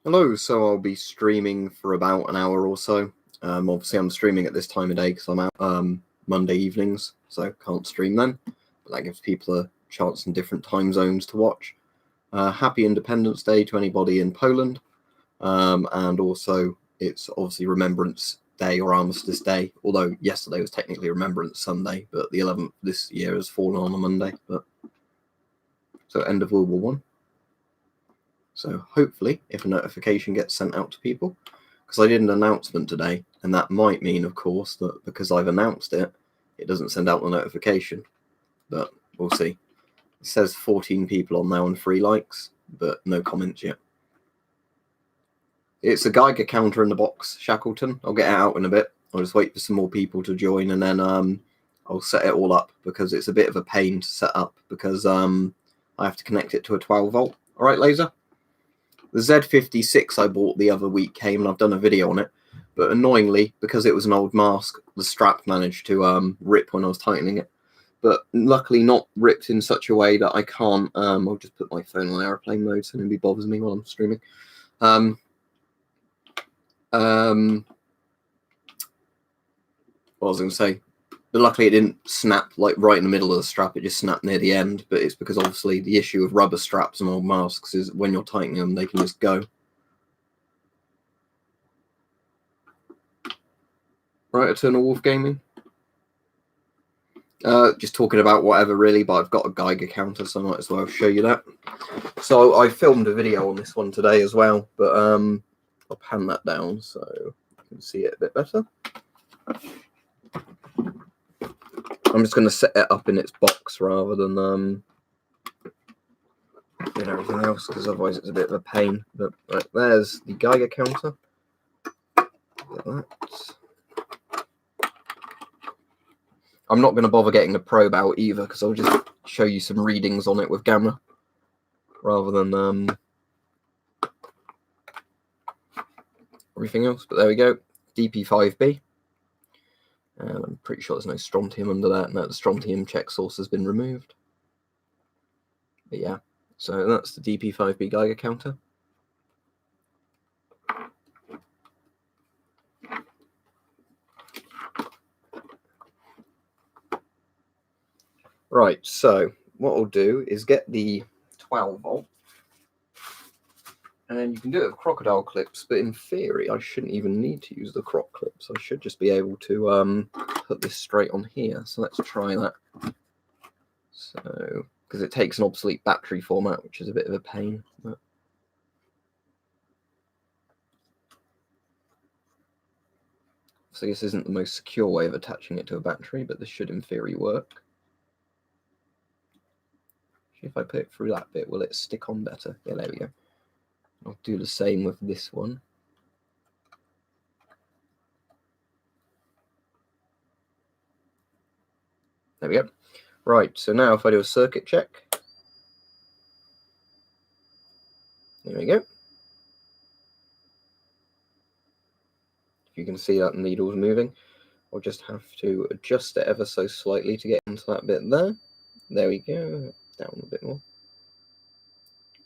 Hello, so I'll be streaming for about an hour or so. Obviously, I'm streaming at this time of day because I'm out Monday evenings, so can't stream then. But that gives people a chance in different time zones to watch. Happy Independence Day to anybody in Poland. And also, it's obviously Remembrance Day or Armistice Day, although yesterday was technically Remembrance Sunday, but the 11th this year has fallen on a Monday. So end of World War One. So hopefully, if a notification gets sent out to people, because I did an announcement today, and that might mean, of course, that because I've announced it, it doesn't send out the notification. But we'll see. It says 14 people on now and 3 likes, but no comments yet. It's a Geiger counter in the box, Shackleton. I'll get it out in a bit. I'll just wait for some more people to join, and then I'll set it all up, because it's a bit of a pain to set up, because I have to connect it to a 12 volt. All right, Laser? The Z56 I bought the other week came, and I've done a video on it. But annoyingly, because it was an old mask, the strap managed to rip when I was tightening it. But luckily not ripped in such a way that I can't... I'll just put my phone on airplane mode so nobody bothers me while I'm streaming. What was I going to say? But luckily it didn't snap like right in the middle of the strap, it just snapped near the end. But it's because obviously the issue with rubber straps and old masks is when you're tightening them, they can just go. Right, Eternal Wolf Gaming? Just talking about whatever really, but I've got a Geiger counter, so I might as well show you that. So I filmed a video on this one today as well, but I'll pan that down so you can see it a bit better. I'm just going to set it up in its box rather than doing everything else, because otherwise it's a bit of a pain. But right, there's the Geiger counter. Get that. I'm not going to bother getting the probe out either, because I'll just show you some readings on it with gamma rather than everything else. But there we go, DP5B. I'm pretty sure there's no strontium under that. No, the strontium check source has been removed. But yeah, so that's the DP5B Geiger counter. Right, so what I'll do is get the 12 volt. And you can do it with crocodile clips, but in theory, I shouldn't even need to use the croc clips. I should just be able to put this straight on here. So let's try that. So, because it takes an obsolete battery format, which is a bit of a pain. But... so this isn't the most secure way of attaching it to a battery, but this should in theory work. If I put it through that bit, will it stick on better? Yeah, there we go. I'll do the same with this one. There we go. Right, so now if I do a circuit check. There we go. If you can see that the needle's moving, I'll just have to adjust it ever so slightly to get into that bit there. There we go. Down a bit more.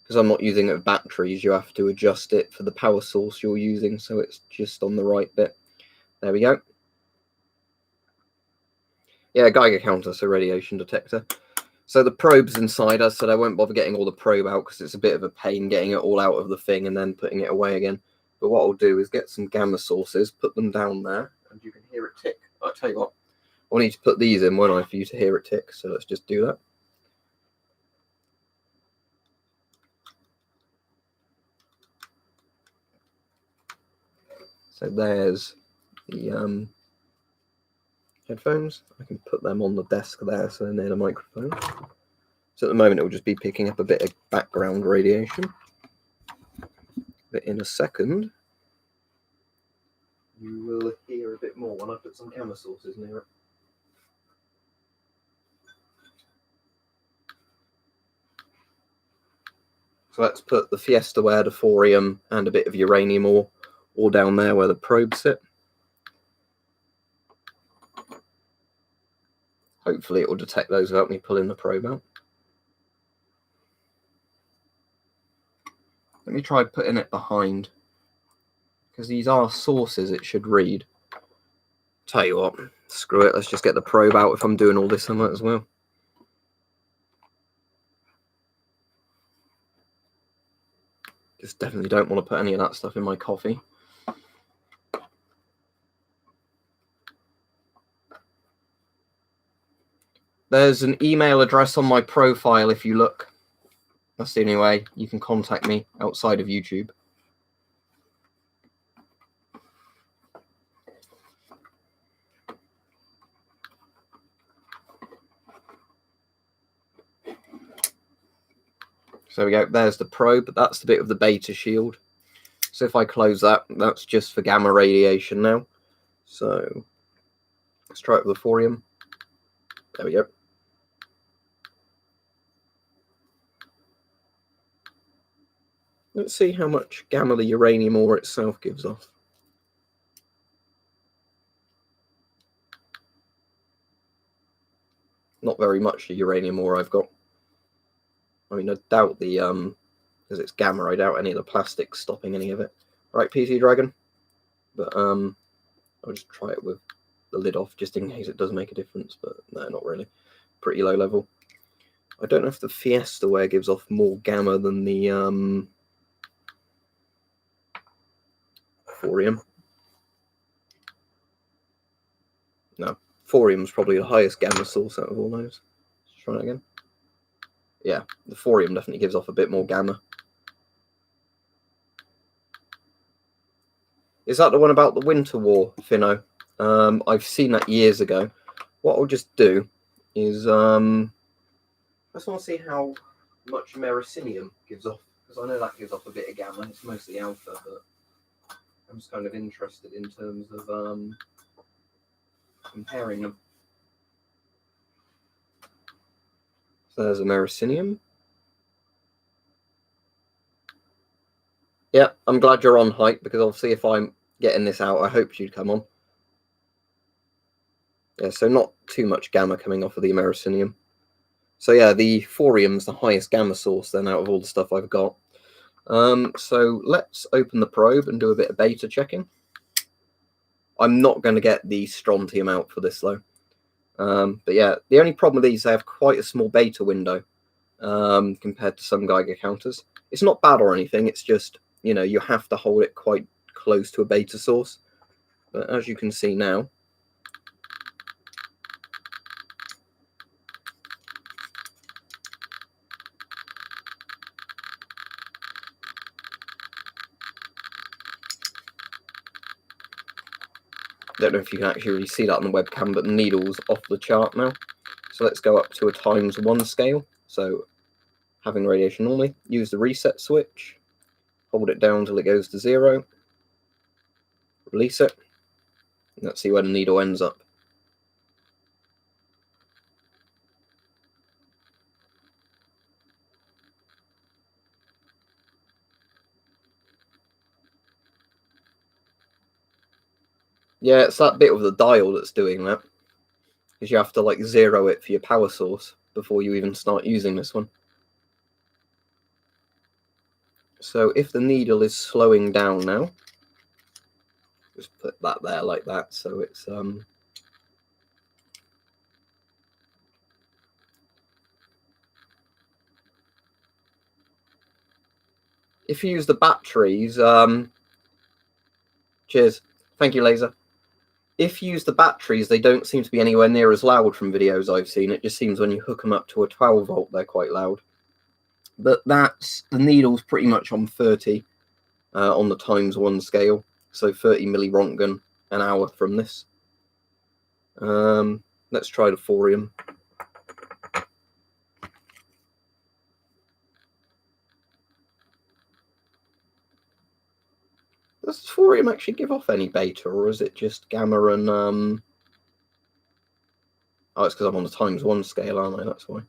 Because I'm not using it with batteries, you have to adjust it for the power source you're using, so it's just on the right bit. There we go. Yeah, Geiger counter, so radiation detector. So the probe's inside us, so I won't bother getting all the probe out because it's a bit of a pain getting it all out of the thing and then putting it away again. But what I'll do is get some gamma sources, put them down there, and you can hear it tick. I'll tell you what, I'll need to put these in, won't I, for you to hear it tick, so let's just do that. So there's the headphones. I can put them on the desk there, so they're near the microphone. So at the moment, it will just be picking up a bit of background radiation. But in a second, you will hear a bit more when I put some gamma sources near it. So let's put the Fiesta ware, the thorium, and a bit of uranium ore all down there where the probes sit. Hopefully it will detect those without me pulling the probe out. Let me try putting it behind, because these are sources it should read. Tell you what, screw it, let's just get the probe out. If I'm doing all this, I might as well. Just definitely don't want to put any of that stuff in my coffee. There's an email address on my profile if you look. That's the only way you can contact me outside of YouTube. So we go, there's the probe, that's the bit of the beta shield. So if I close that, that's just for gamma radiation now. So let's try it with the thorium. There we go. Let's see how much gamma the uranium ore itself gives off. Not very much the uranium ore I've got. I mean, I doubt the, because it's gamma, I doubt any of the plastics stopping any of it. Right, PC Dragon? But, I'll just try it with the lid off, just in case it does make a difference, but no, not really. Pretty low level. I don't know if the Fiesta ware gives off more gamma than the, thorium. No, thorium's probably the highest gamma source out of all those. Let's try it again. Yeah, the thorium definitely gives off a bit more gamma. Is that the one about the Winter War, Finno? I've seen that years ago. What I'll just do is, I just want to see how much americium gives off, because I know that gives off a bit of gamma. It's mostly alpha, but I'm just kind of interested in terms of comparing them. So there's americium. Yeah, I'm glad you're on, Hype, because obviously if I'm getting this out, I hope you'd come on. Yeah, so not too much gamma coming off of the americium. So yeah, the thorium's the highest gamma source then out of all the stuff I've got. So let's open the probe and do a bit of beta checking. I'm not going to get the strontium out for this though. But yeah, the only problem with these, they have quite a small beta window compared to some Geiger counters. It's not bad or anything, it's just, you know, you have to hold it quite close to a beta source. But as you can see now, I don't know if you can actually really see that on the webcam, but the needle's off the chart now. So let's go up to a ×1 scale. So having radiation normally, use the reset switch, hold it down till it goes to 0, release it, and let's see where the needle ends up. Yeah, it's that bit of the dial that's doing that, because you have to like 0 it for your power source before you even start using this one. So if the needle is slowing down now, just put that there like that, so it's if you use the batteries, cheers, thank you, Laser. If you use the batteries, they don't seem to be anywhere near as loud from videos I've seen. It just seems when you hook them up to a 12 volt, they're quite loud. But that's, the needle's pretty much on 30 on the ×1 scale. So 30 millirontgen an hour from this. Let's try the thorium. Does thorium actually give off any beta, or is it just gamma and oh, it's because I'm on the ×1 scale, aren't I? That's why.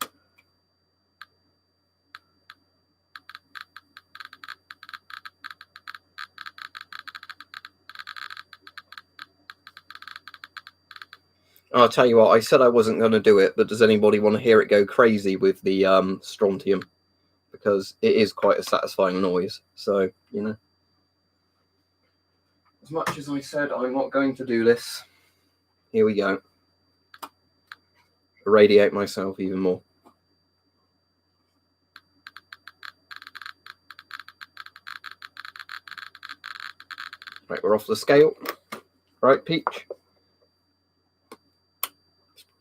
I'll tell you what, I said I wasn't going to do it, but does anybody want to hear it go crazy with the strontium? because it is quite a satisfying noise. So, you know, as much as I said I'm not going to do this, here we go. Irradiate myself even more. Right, we're off the scale. Right, Peach?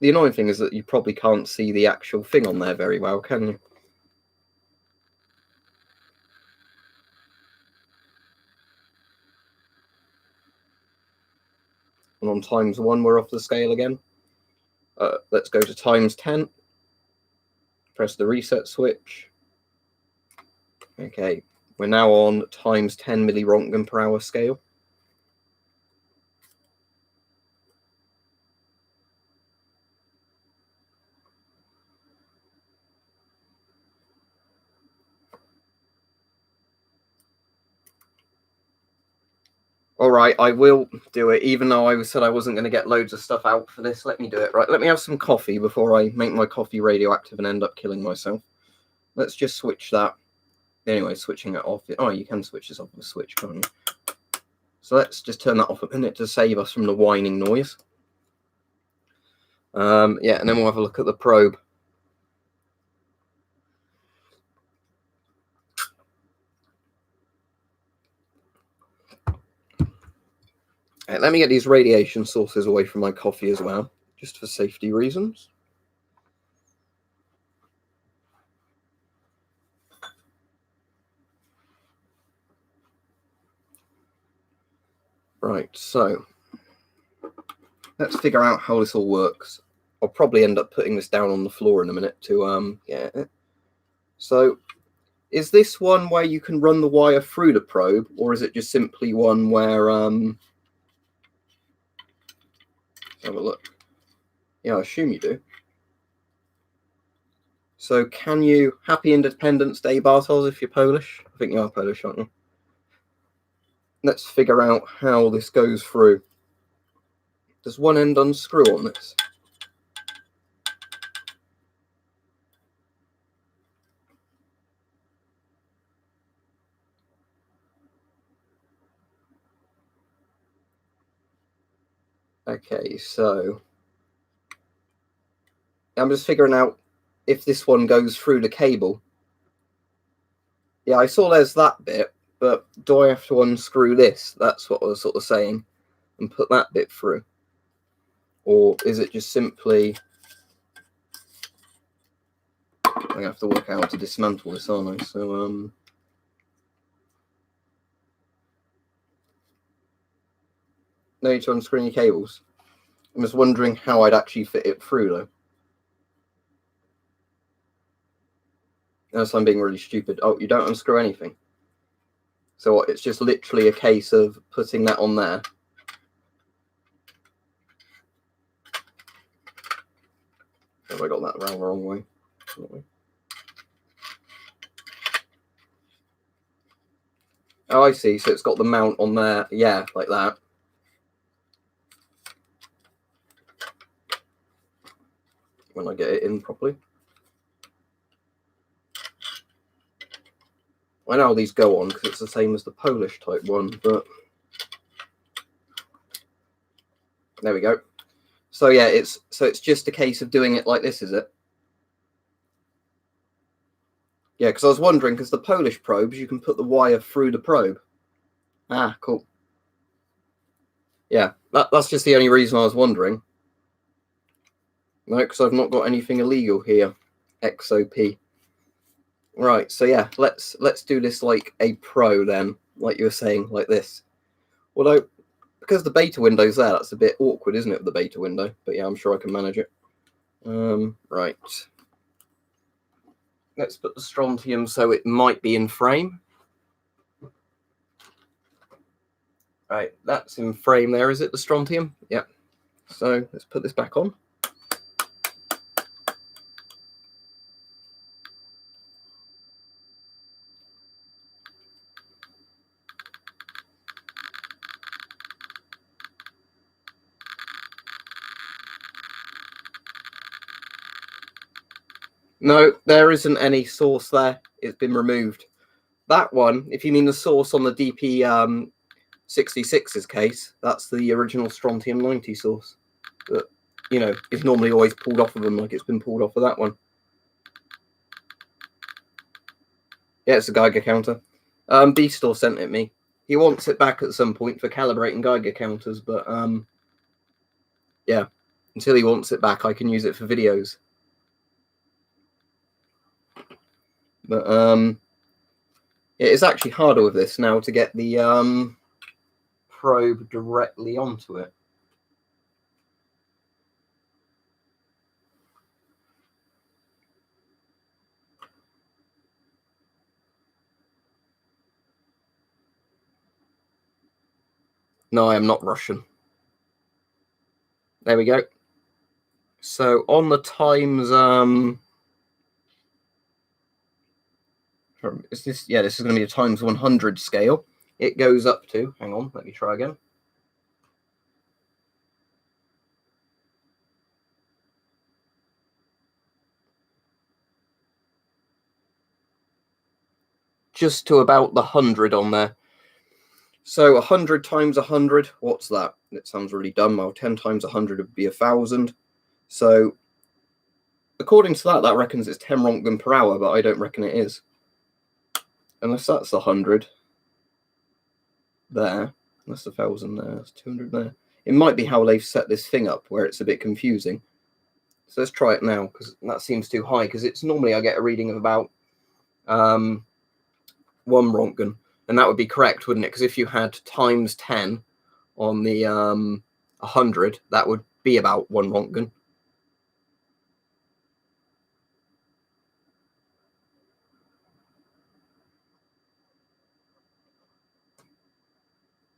The annoying thing is that you probably can't see the actual thing on there very well, can you? And on ×1, we're off the scale again. Let's go to ×10. Press the reset switch. Okay, we're now on ×10 milliröntgen per hour scale. All right, I will do it, even though I said I wasn't going to get loads of stuff out for this. Let me do it. Right, let me have some coffee before I make my coffee radioactive and end up killing myself. Let's just switch that. Anyway, switching it off. Oh, you can switch this off with a switch, can't you? So let's just turn that off a minute to save us from the whining noise. Yeah, and then we'll have a look at the probe. Right, let me get these radiation sources away from my coffee as well, just for safety reasons. Right, so let's figure out how this all works. I'll probably end up putting this down on the floor in a minute to get it. So, is this one where you can run the wire through the probe, or is it just simply one where let's have a look. Yeah, I assume you do. So can you, happy Independence Day, Bartos, if you're Polish? I think you are Polish, aren't you? Let's figure out how this goes through. Does one end unscrew on this? Okay, so I'm just figuring out if this one goes through the cable. Yeah, I saw there's that bit, but do I have to unscrew this? That's what I was sort of saying, and put that bit through. Or is it just simply... I'm going to have to work out how to dismantle this, aren't I? So, no need to unscrew any cables. I'm just wondering how I'd actually fit it through, though. Unless I'm being really stupid. Oh, you don't unscrew anything. So what, it's just literally a case of putting that on there. Have I got that around the wrong way? Oh, I see. So it's got the mount on there. Yeah, like that. When I get it in properly. I know how these go on because it's the same as the Polish type one, but there we go. So yeah, it's just a case of doing it like this, is it? Yeah, because I was wondering, because the Polish probes, you can put the wire through the probe. Ah, cool. Yeah, that's just the only reason I was wondering. No, because I've not got anything illegal here. XOP. Right, so yeah, let's do this like a pro then, like you were saying, like this. Although, because the beta window's there, that's a bit awkward, isn't it, the beta window? But yeah, I'm sure I can manage it. Right. Let's put the strontium so it might be in frame. Right, that's in frame there, is it, the strontium? Yeah. So let's put this back on. No, there isn't any source there. It's been removed. That one, if you mean the source on the DP 66's case, that's the original strontium 90 source. That, you know, is normally always pulled off of them like it's been pulled off of that one. Yeah, it's a Geiger counter. B-Store sent it me. He wants it back at some point for calibrating Geiger counters, but yeah, until he wants it back, I can use it for videos. But it is actually harder with this now to get the probe directly onto it. No, I am not Russian. There we go. So on the times, is this? Yeah, this is going to be a times 100 scale. It goes up to. Hang on, let me try again. Just to about the 100 on there. So 100 times 100, what's that? It sounds really dumb. Well, 10 times 100 would be 1,000. So according to that, that reckons it's 10 Rontgen per hour, but I don't reckon it is. Unless that's 100 there. That's 1,000 there. That's 200 there. It might be how they've set this thing up where it's a bit confusing. So let's try it now, because that seems too high, because it's normally I get a reading of about 1 Rontgen. And that would be correct, wouldn't it? Because if you had times 10 on the 100, that would be about 1 Rontgen.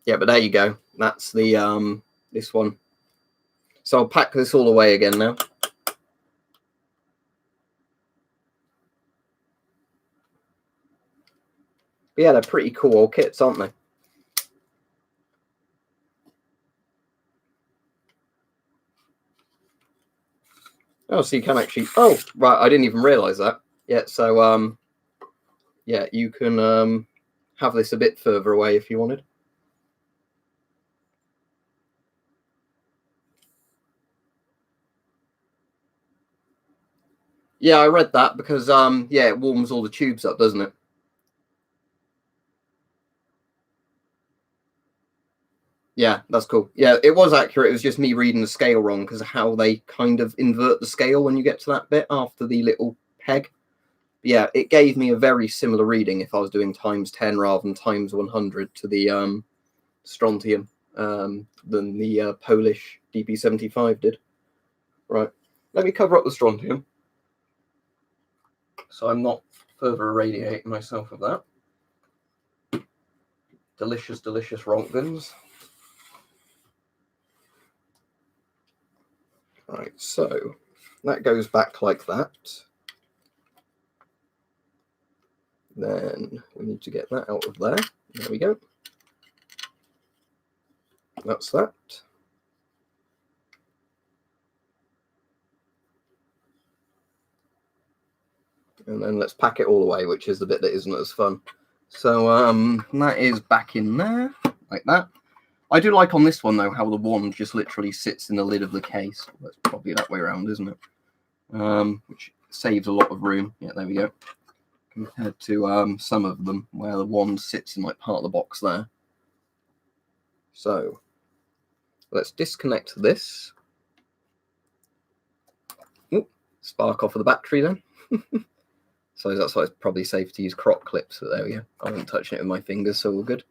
Yeah, but there you go. That's the this one. So I'll pack this all away again now. But yeah, they're pretty cool kits, aren't they? Oh, so you can actually. Oh, right. I didn't even realize that. Yeah. So yeah, you can have this a bit further away if you wanted. Yeah, I read that because yeah, it warms all the tubes up, doesn't it? Yeah, that's cool. Yeah, it was accurate. It was just me reading the scale wrong because of how they kind of invert the scale when you get to that bit after the little peg. But yeah, it gave me a very similar reading if I was doing times 10 rather than times 100 to the strontium than the Polish DP75 did. Right, let me cover up the strontium so I'm not further irradiating myself with that. Delicious, delicious Rontgens. Right, so that goes back like that. Then we need to get that out of there. There we go. That's that. And then let's pack it all away, which is the bit that isn't as fun. So that is back in there, like that. I do like on this one, though, how the wand just literally sits in the lid of the case. That's probably that way around, isn't it? Which saves a lot of room. Yeah, there we go. Compared to some of them, where the wand sits in like part of the box there. So let's disconnect this. Ooh, spark off of the battery then. So that's why it's probably safe to use crop clips. But there we go. I wasn't touching it with my fingers, so all good.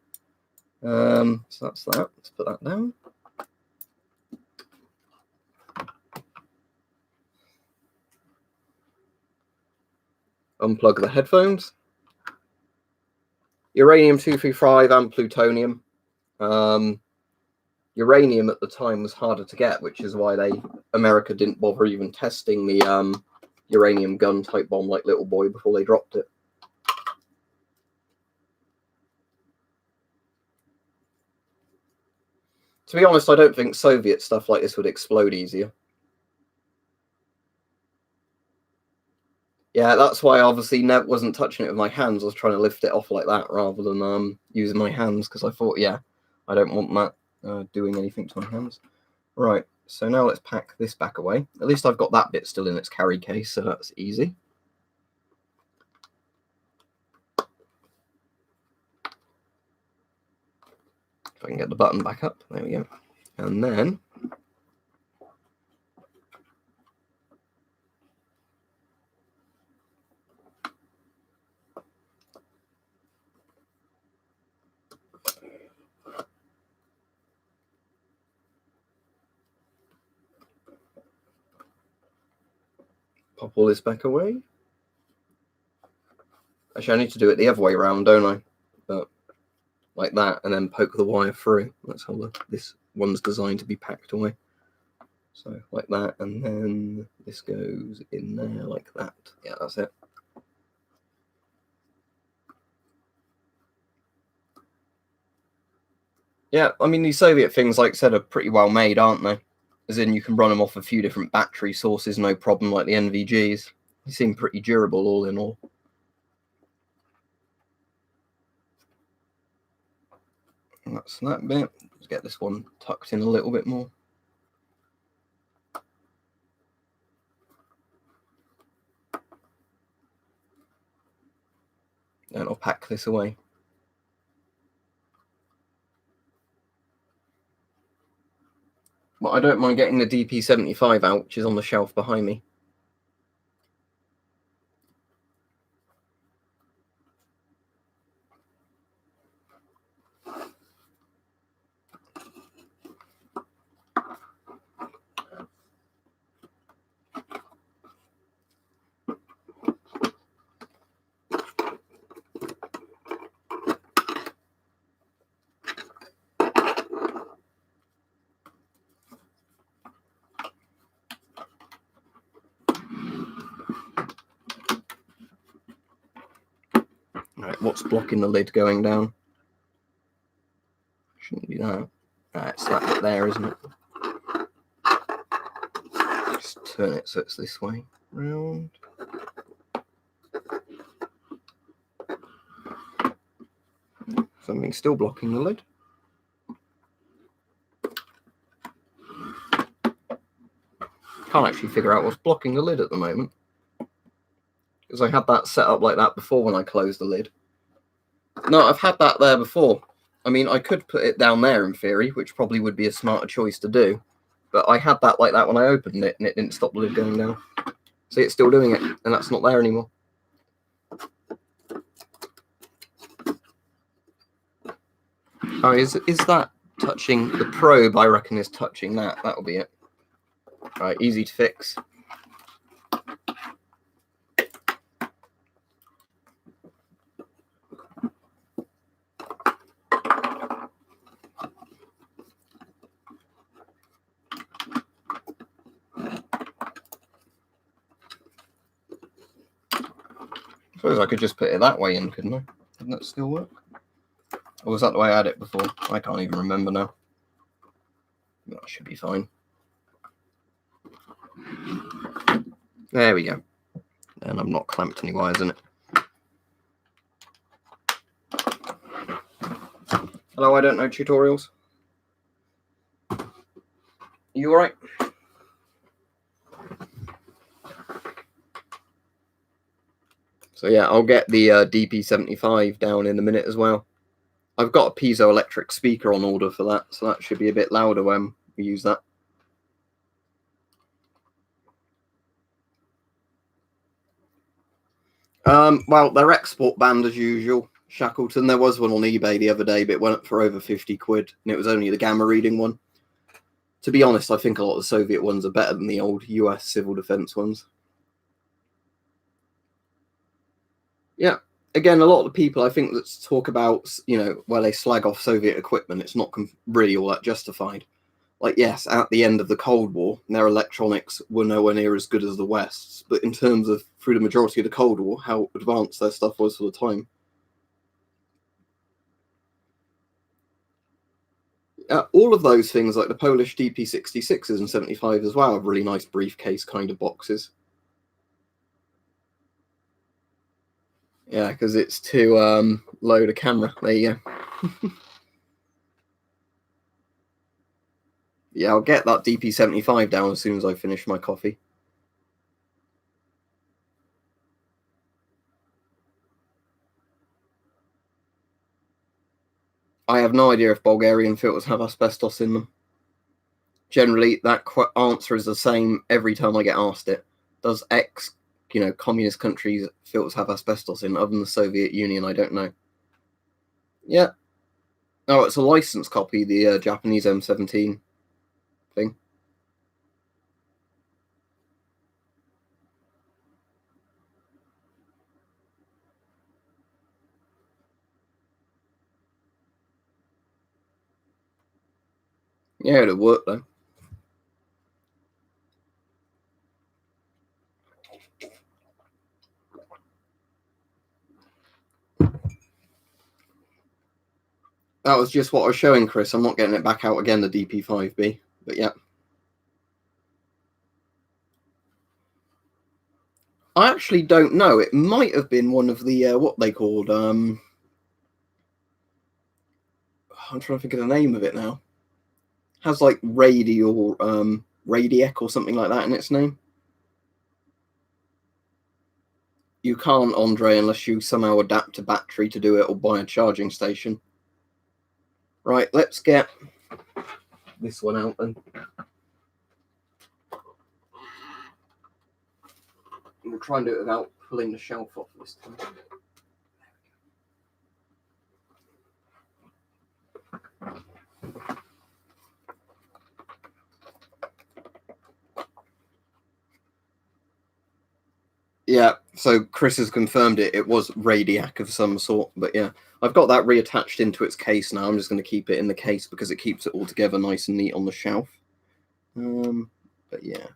So that's that. Let's put that down. Unplug the headphones. Uranium-235 and plutonium. Uranium at the time was harder to get, which is why America didn't bother even testing the uranium gun type bomb like Little Boy before they dropped it. To be honest, I don't think Soviet stuff like this would explode easier. Yeah, that's why I obviously wasn't touching it with my hands. I was trying to lift it off like that rather than using my hands, because I thought, yeah, I don't want that doing anything to my hands. Right, so now let's pack this back away. At least I've got that bit still in its carry case, so that's easy. If I can get the button back up, there we go. And then pop all this back away. Actually, I need to do it the other way around, don't I? But like that, and then poke the wire through. That's how this one's designed to be packed away. So like that, and then this goes in there like that. Yeah, that's it. Yeah, I mean, these Soviet things, like I said, are pretty well made, aren't they? As in, you can run them off a few different battery sources, no problem, like the NVGs. They seem pretty durable, all in all. And that's that bit. Let's get this one tucked in a little bit more. And I'll pack this away. But I don't mind getting the DP75 out, which is on the shelf behind me. Right, what's blocking the lid going down? Shouldn't be that. It's that bit there, isn't it? Just turn it so it's this way round. Something still blocking the lid. Can't actually figure out what's blocking the lid at the moment, because I had that set up like that before when I closed the lid. No, I've had that there before. I mean, I could put it down there in theory, which probably would be a smarter choice to do, but I had that like that when I opened it, and it didn't stop the lid going down. See, it's still doing it, and that's not there anymore. Oh, is that touching the probe? I reckon is touching that. That'll be it. Right, easy to fix. I suppose I could just put it that way in, couldn't I? Wouldn't that still work? Or was that the way I had it before? I can't even remember now. That should be fine. There we go. And I've not clamped any wires in it. Hello, I don't know tutorials. You alright? So yeah, I'll get the DP75 down in a minute as well. I've got a piezoelectric speaker on order for that, so that should be a bit louder when we use that. Well, they're export banned as usual. Shackleton, there was one on eBay the other day, but it went up for over 50 quid, and it was only the gamma reading one. To be honest, I think a lot of the Soviet ones are better than the old US civil defense ones. Yeah, again, a lot of the people I think that talk about, where they slag off Soviet equipment, it's not really all that justified. Like, yes, at the end of the Cold War, their electronics were nowhere near as good as the West's, but in terms of, through the majority of the Cold War, how advanced their stuff was for the time. All of those things, like the Polish DP66s and 75 as well, have really nice briefcase kind of boxes. Yeah, because it's to load a camera. There you go. Yeah, I'll get that DP75 down as soon as I finish my coffee. I have no idea if Bulgarian filters have asbestos in them. Generally, that answer is the same every time I get asked it. Does communist countries filters have asbestos in? Other than the Soviet Union, I don't know. Yeah. Oh, it's a license copy, the Japanese M17 thing. Yeah, it'd work though. That was just what I was showing, Chris. I'm not getting it back out again, the DP5B. But yeah. I actually don't know. It might have been one of the, what they called, I'm trying to think of the name of it now. Has like radial, Radiec or something like that in its name. You can't, Andre, unless you somehow adapt a battery to do it or buy a charging station. Right, let's get this one out then. We'll try and do it without pulling the shelf off this time. Yeah, so Chris has confirmed it. It was Radiac of some sort, but yeah. I've got that reattached into its case now. I'm just going to keep it in the case because it keeps it all together nice and neat on the shelf. But yeah.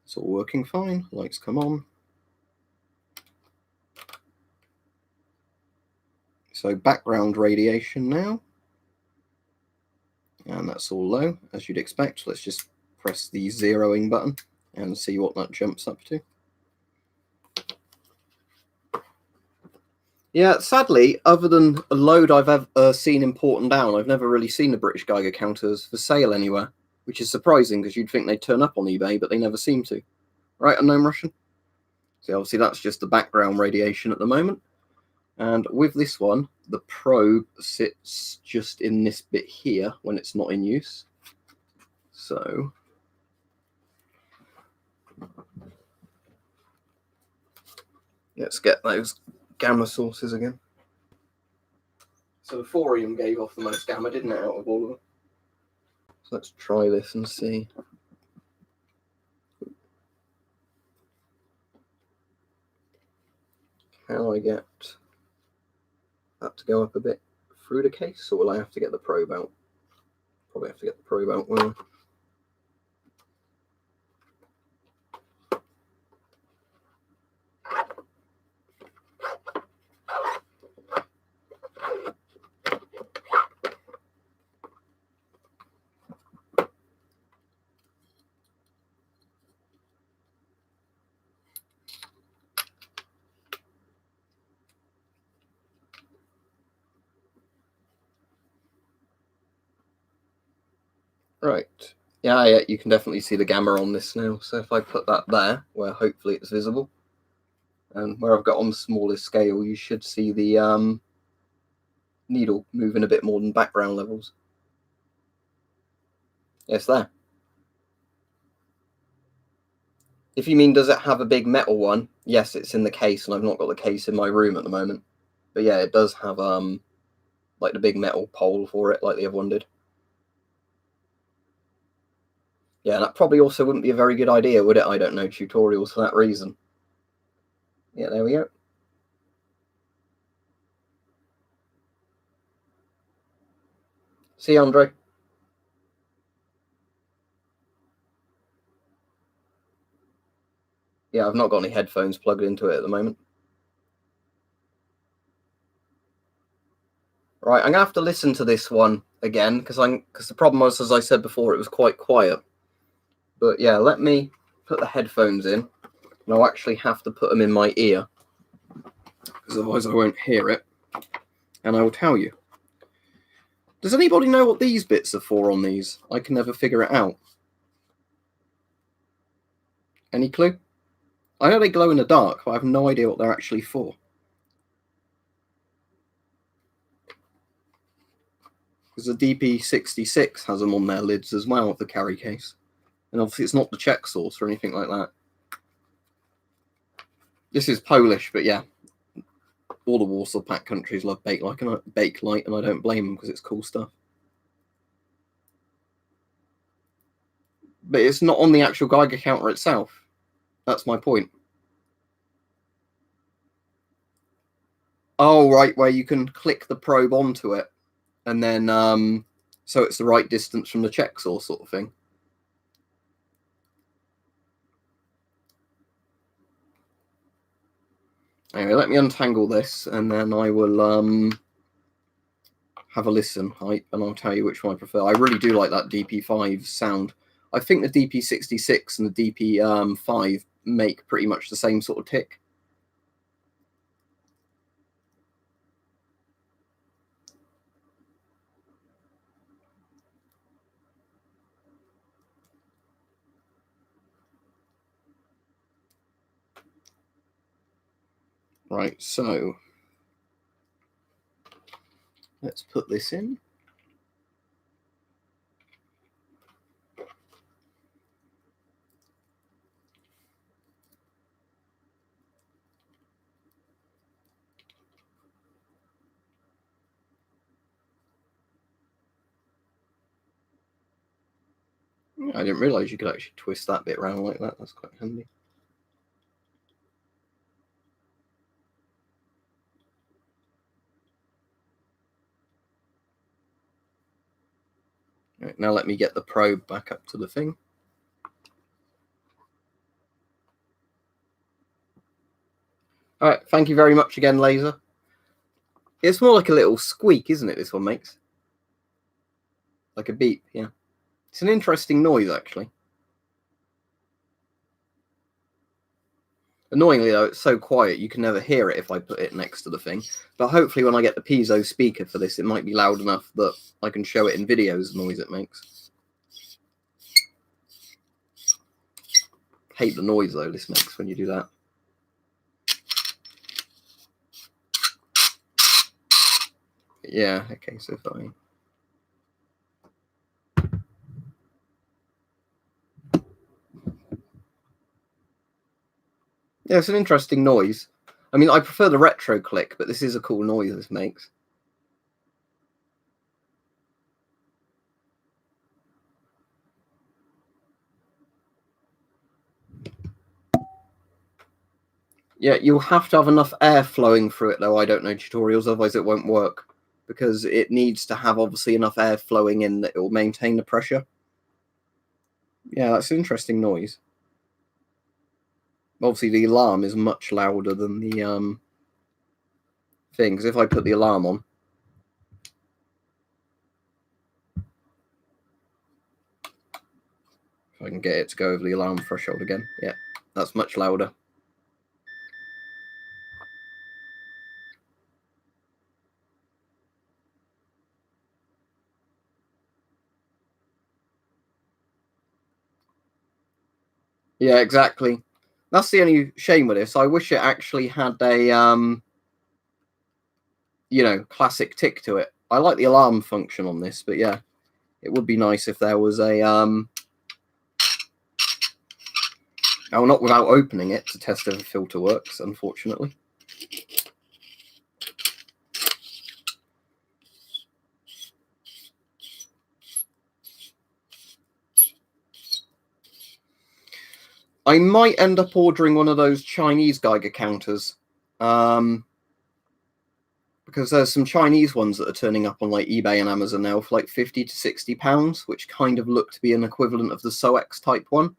It's all working fine. Lights come on. So background radiation now. And that's all low, as you'd expect. Let's just press the zeroing button and see what that jumps up to. Yeah, sadly, other than a load I've ever seen important down, I've never really seen the British Geiger counters for sale anywhere, which is surprising because you'd think they'd turn up on eBay, but they never seem to. Right, Unknown Russian? So obviously that's just the background radiation at the moment. And with this one, the probe sits just in this bit here when it's not in use. So let's get those gamma sources again. So the thorium gave off the most gamma, didn't it, out of all of them? So let's try this and see. Can I get that to go up a bit through the case, or will I have to get the probe out? Probably have to get the probe out, will I? Right. Yeah, you can definitely see the gamma on this now. So if I put that there, where hopefully it's visible, and where I've got on the smallest scale, you should see the needle moving a bit more than background levels. Yes, there. If you mean, does it have a big metal one? Yes, it's in the case, and I've not got the case in my room at the moment. But yeah, it does have like the big metal pole for it, like the other one did. Yeah, that probably also wouldn't be a very good idea, would it? I don't know tutorials for that reason. Yeah, there we go. See, Andre? Yeah, I've not got any headphones plugged into it at the moment. Right, I'm going to have to listen to this one again, because the problem was, as I said before, it was quite quiet. But yeah, let me put the headphones in, and I'll actually have to put them in my ear. because otherwise I won't hear it, and I will tell you. Does anybody know what these bits are for on these? I can never figure it out. Any clue? I know they glow in the dark, but I have no idea what they're actually for. Because the DP66 has them on their lids as well, the carry case. And obviously it's not the Czech sauce or anything like that. This is Polish, but yeah. All the Warsaw Pact countries love Bake Light, and I don't blame them because it's cool stuff. But it's not on the actual Geiger counter itself. That's my point. Oh, right, where you can click the probe onto it, and then so it's the right distance from the Czech sauce sort of thing. Anyway, let me untangle this, and then I will have a listen, and I'll tell you which one I prefer. I really do like that DP5 sound. I think the DP66 and the DP5 make pretty much the same sort of tick. Right, so let's put this in. I didn't realise you could actually twist that bit around like that. That's quite handy. Right, now let me get the probe back up to the thing. All right, thank you very much again, Laser. It's more like a little squeak, isn't it, this one makes? Like a beep, yeah. It's an interesting noise, actually. Annoyingly, though, it's so quiet you can never hear it if I put it next to the thing. But hopefully when I get the piezo speaker for this, it might be loud enough that I can show it in videos, the noise it makes. Hate the noise, though, this makes when you do that. Yeah, okay, so if I... Yeah, it's an interesting noise. I mean, I prefer the retro click, but this is a cool noise this makes. Yeah, you'll have to have enough air flowing through it, though. I don't know tutorials, otherwise it won't work. Because it needs to have, obviously, enough air flowing in that it will maintain the pressure. Yeah, that's an interesting noise. Obviously, the alarm is much louder than the thing, because if I put the alarm on, if I can get it to go over the alarm threshold again, yeah, that's much louder. Yeah, exactly. That's the only shame with this. I wish it actually had a, you know, classic tick to it. I like the alarm function on this, but yeah, it would be nice if there was a, oh, not without opening it to test if the filter works, unfortunately. I might end up ordering one of those Chinese Geiger counters. Because there's some Chinese ones that are turning up on like eBay and Amazon now for like £50 to £60, which kind of look to be an equivalent of the SOX type one.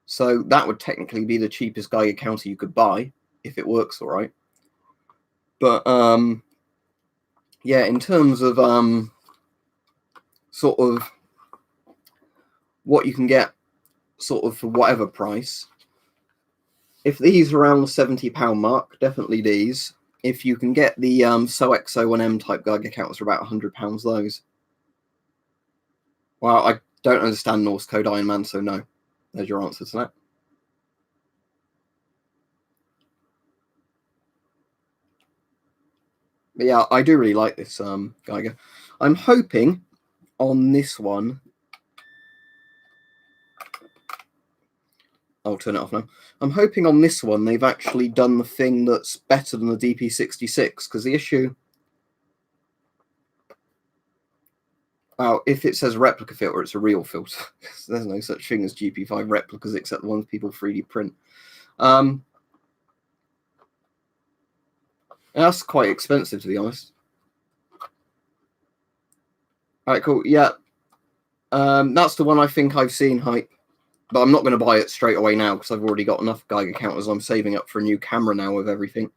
So that would technically be the cheapest Geiger counter you could buy if it works all right. But yeah, in terms of sort of what you can get sort of for whatever price, if these are around the £70 mark, definitely these. if you can get the SOXO1M type Geiger counters for about £100 those. Well, I don't understand Norse code Iron Man, so no. There's your answer to that. But yeah, I do really like this Geiger. I'm hoping on this one... I'll turn it off now. I'm hoping on this one they've actually done the thing that's better than the DP66, because the issue... Well, if it says replica filter, it's a real filter. There's no such thing as GP5 replicas except the ones people 3D print. And that's quite expensive, to be honest. All right, cool. Yeah. That's the one I think I've seen hype. But I'm not going to buy it straight away now because I've already got enough Geiger counters. I'm saving up for a new camera now with everything.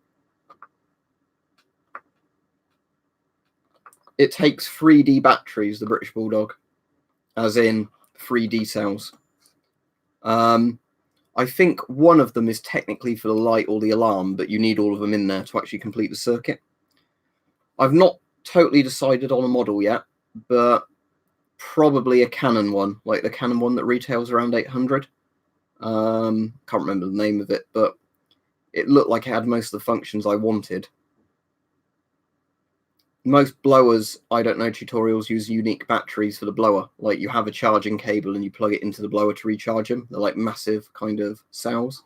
It takes 3D batteries, the British Bulldog, as in 3D cells. I think one of them is technically for the light or the alarm, but you need all of them in there to actually complete the circuit. I've not totally decided on a model yet, but probably a Canon one, like the Canon one that retails around 800. Can't remember the name of it, but it looked like it had most of the functions I wanted. Most blowers, I don't know, tutorials use unique batteries for the blower. Like you have a charging cable and you plug it into the blower to recharge them. They're like massive kind of cells.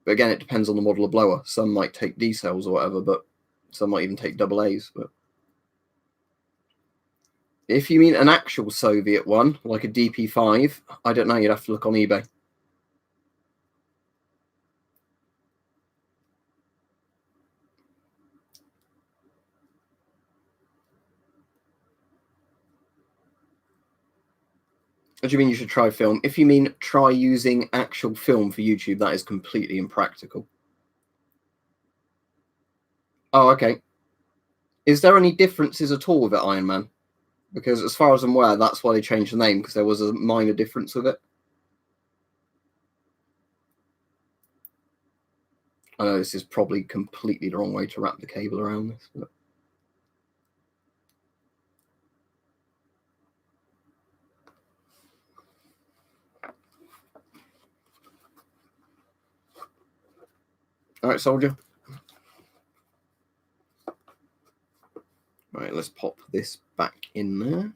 But again, it depends on the model of blower. Some might take D cells or whatever, but some might even take double A's. But if you mean an actual Soviet one, like a DP5, I don't know, you'd have to look on eBay. What do you mean you should try film? If you mean try using actual film for YouTube, that is completely impractical. Oh, okay. Is there any differences at all with it, Iron Man? Because as far as I'm aware, that's why they changed the name, because there was a minor difference with it. I know this is probably completely the wrong way to wrap the cable around this. But... All right, soldier. Right, let's pop this back in there.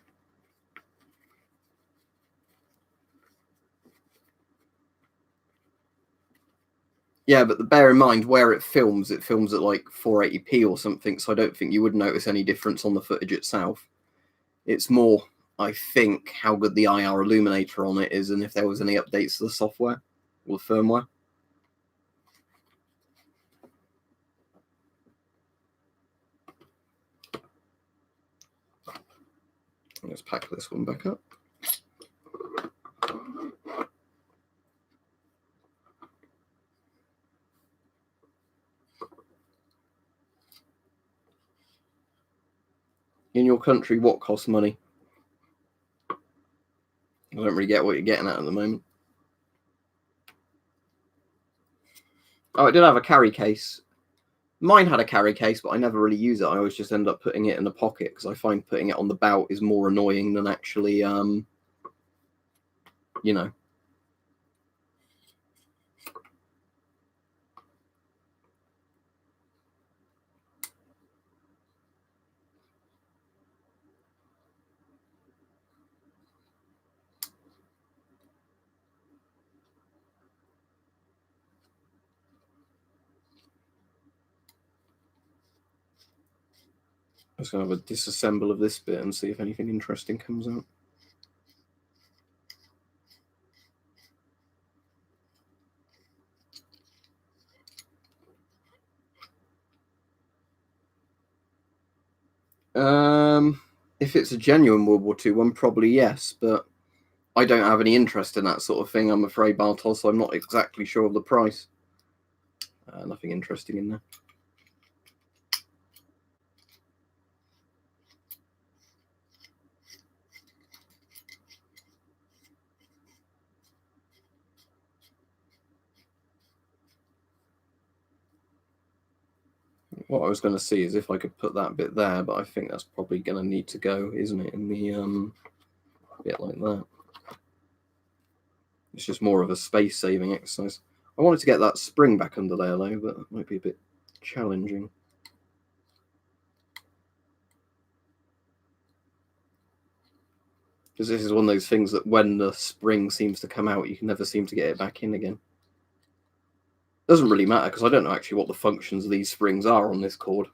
Yeah, but bear in mind where it films at like 480p or something, so I don't think you would notice any difference on the footage itself. It's more, I think, how good the IR illuminator on it is and if there was any updates to the software or the firmware. Let's pack this one back up. In your country, what costs money? I don't really get what you're getting at the moment. Oh, it did have a carry case. Mine had a carry case, but I never really use it. I always just end up putting it in the pocket because I find putting it on the belt is more annoying than actually, you know. I'm just going to have a disassemble of this bit and see if anything interesting comes out. If it's a genuine World War II one, probably yes, but I don't have any interest in that sort of thing, I'm afraid, Bartos, so I'm not exactly sure of the price. Nothing interesting in there. What I was going to see is if I could put that bit there, but I think that's probably going to need to go, isn't it, in the bit like that. It's just more of a space-saving exercise. I wanted to get that spring back under there, though, but it might be a bit challenging. Because this is one of those things that when the spring seems to come out, you can never seem to get it back in again. Doesn't really matter, because I don't know actually what the functions of these springs are on this cord.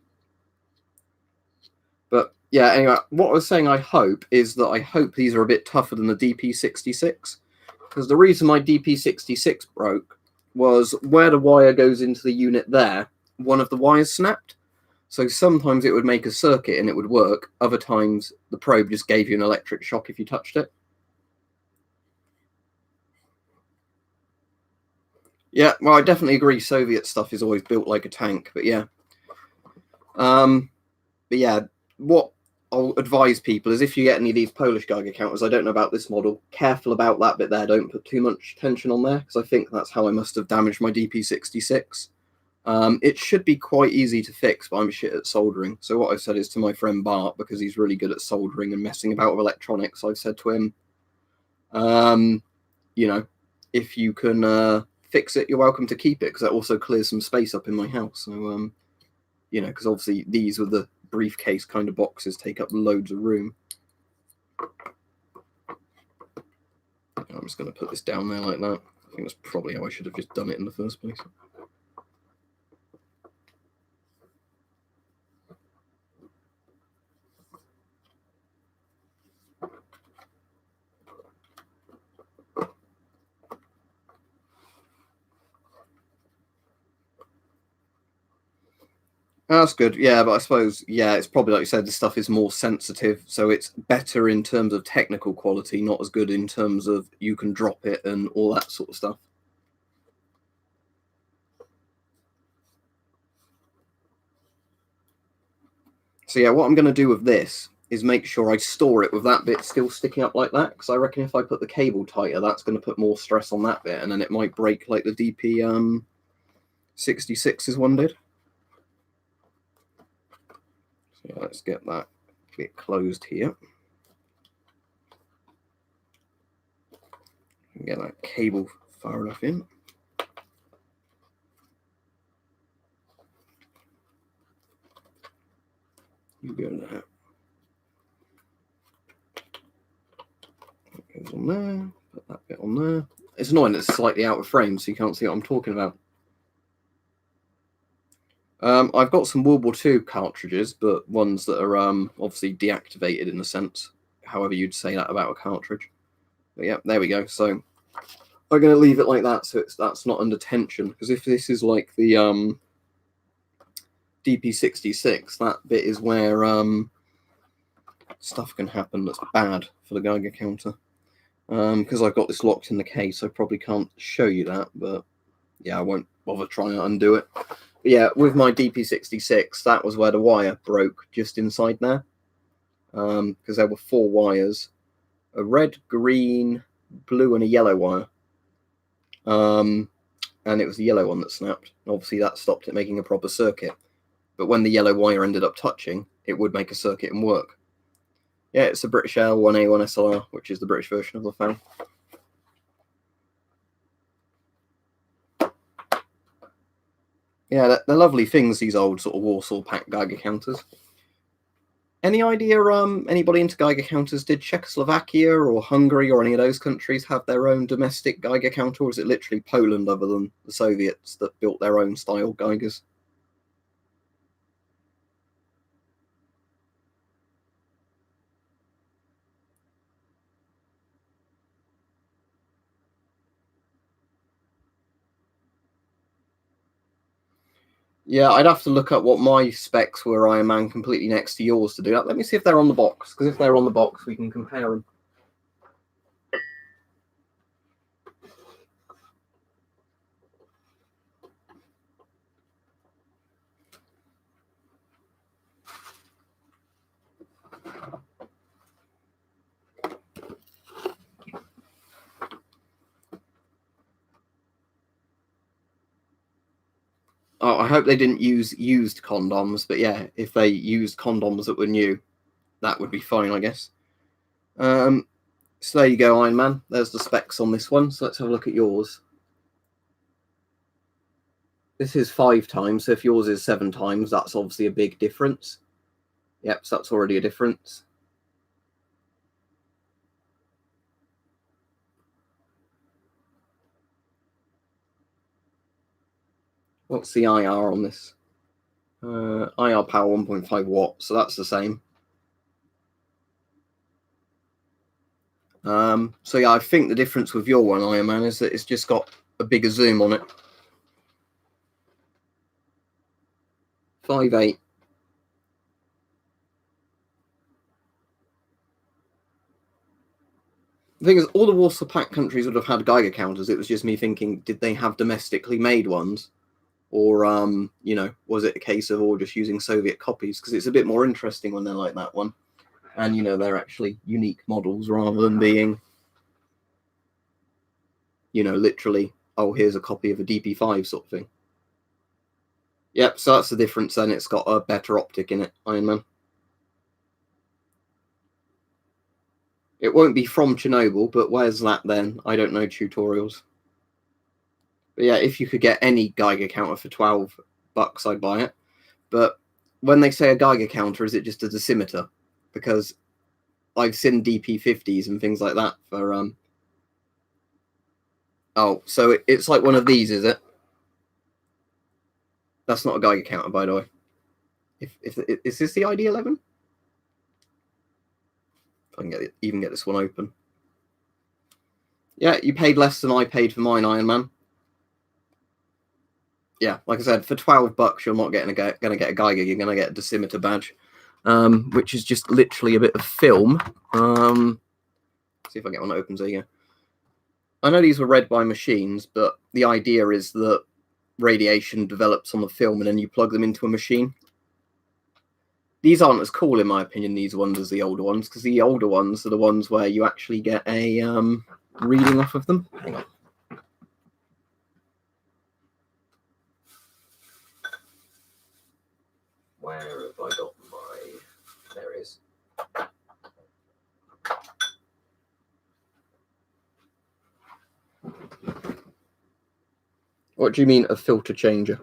But yeah, anyway, what I was saying I hope is that I hope these are a bit tougher than the DP66. Because the reason my DP66 broke was where the wire goes into the unit there, one of the wires snapped. So sometimes it would make a circuit and it would work. Other times the probe just gave you an electric shock if you touched it. Yeah, well, I definitely agree Soviet stuff is always built like a tank, but yeah. But yeah, what I'll advise people is if you get any of these Polish Geiger counters, I don't know about this model, careful about that bit there. Don't put too much tension on there, because I think that's how I must have damaged my DP66. It should be quite easy to fix, but I'm shit at soldering. So what I've said is to my friend Bart, because he's really good at soldering and messing about with electronics, I've said to him, you know, if you can fix it, you're welcome to keep it, because that also clears some space up in my house. So, you know, because obviously these were the briefcase kind of boxes, take up loads of room. I'm just going to put this down there like that. I think that's probably how I should have just done it in the first place. That's good, yeah, but I suppose, yeah, it's probably like you said, the stuff is more sensitive, so it's better in terms of technical quality, not as good in terms of you can drop it and all that sort of stuff. So yeah, what I'm going to do with this is make sure I store it with that bit still sticking up like that, because I reckon if I put the cable tighter, that's going to put more stress on that bit, and then it might break like the DP 66's one did. So yeah, let's get that bit closed here. Get that cable far enough in. You go there. That goes on there. Put that bit on there. It's annoying that it's slightly out of frame, so you can't see what I'm talking about. I've got some World War II cartridges, but ones that are obviously deactivated in a sense, however you'd say that about a cartridge. But yeah, there we go. So I'm going to leave it like that, so that's not under tension. Because if this is like the DP66, that bit is where stuff can happen that's bad for the Geiger counter. Because I've got this locked in the case, I probably can't show you that, but yeah, I won't bother trying to undo it. But yeah, with my DP66, that was where the wire broke just inside there. Because there were 4 wires, a red, green, blue, and a yellow wire. And it was the yellow one that snapped. Obviously, that stopped it making a proper circuit. But when the yellow wire ended up touching, it would make a circuit and work. Yeah, it's the British L1A1 SLR, which is the British version of the fan. Yeah, they're lovely things, these old sort of Warsaw Pact Geiger counters. Any idea, anybody into Geiger counters, did Czechoslovakia or Hungary or any of those countries have their own domestic Geiger counter, or is it literally Poland, other than the Soviets, that built their own style Geigers? Yeah, I'd have to look up what my specs were, Iron Man, completely next to yours to do that. Let me see if they're on the box, because if they're on the box, we can compare them. Oh, I hope they didn't use used condoms, but yeah, if they used condoms that were new, that would be fine, I guess. So there you go, Iron Man. There's the specs on this one. So let's have a look at yours. This is 5 times, so if yours is 7 times, that's obviously a big difference. Yep, so that's already a difference. What's the IR on this? IR power 1.5 watts, so that's the same. So yeah, I think the difference with your one, Iron Man, is that it's just got a bigger zoom on it. 5.8. The thing is, all the Warsaw Pact countries would have had Geiger counters. It was just me thinking, did they have domestically made ones? Or, you know, was it a case of all just using Soviet copies? Because it's a bit more interesting when they're like that one. And, you know, they're actually unique models rather than being, you know, literally, oh, here's a copy of a DP5 sort of thing. Yep, so that's the difference then. It's got a better optic in it, Iron Man. It won't be from Chernobyl, but where's that then? I don't know tutorials. But yeah, if you could get any Geiger counter for $12, I'd buy it. But when they say a Geiger counter, is it just a dosimeter? Because I've seen DP50s and things like that for oh, so it's like one of these, is it? That's not a Geiger counter, by the way. If is this the ID11? If I can even get this one open. Yeah, you paid less than I paid for mine, Iron Man. Yeah, like I said, for $12, you're not going to get a Geiger. You're going to get a dosimeter badge, which is just literally a bit of film. See if I get one that opens. There you go. I know these were read by machines, but the idea is that radiation develops on the film and then you plug them into a machine. These aren't as cool, in my opinion, these ones, as the older ones, because the older ones are the ones where you actually get a reading off of them. Hang on. Where have I got my... There it is. What do you mean, a filter changer?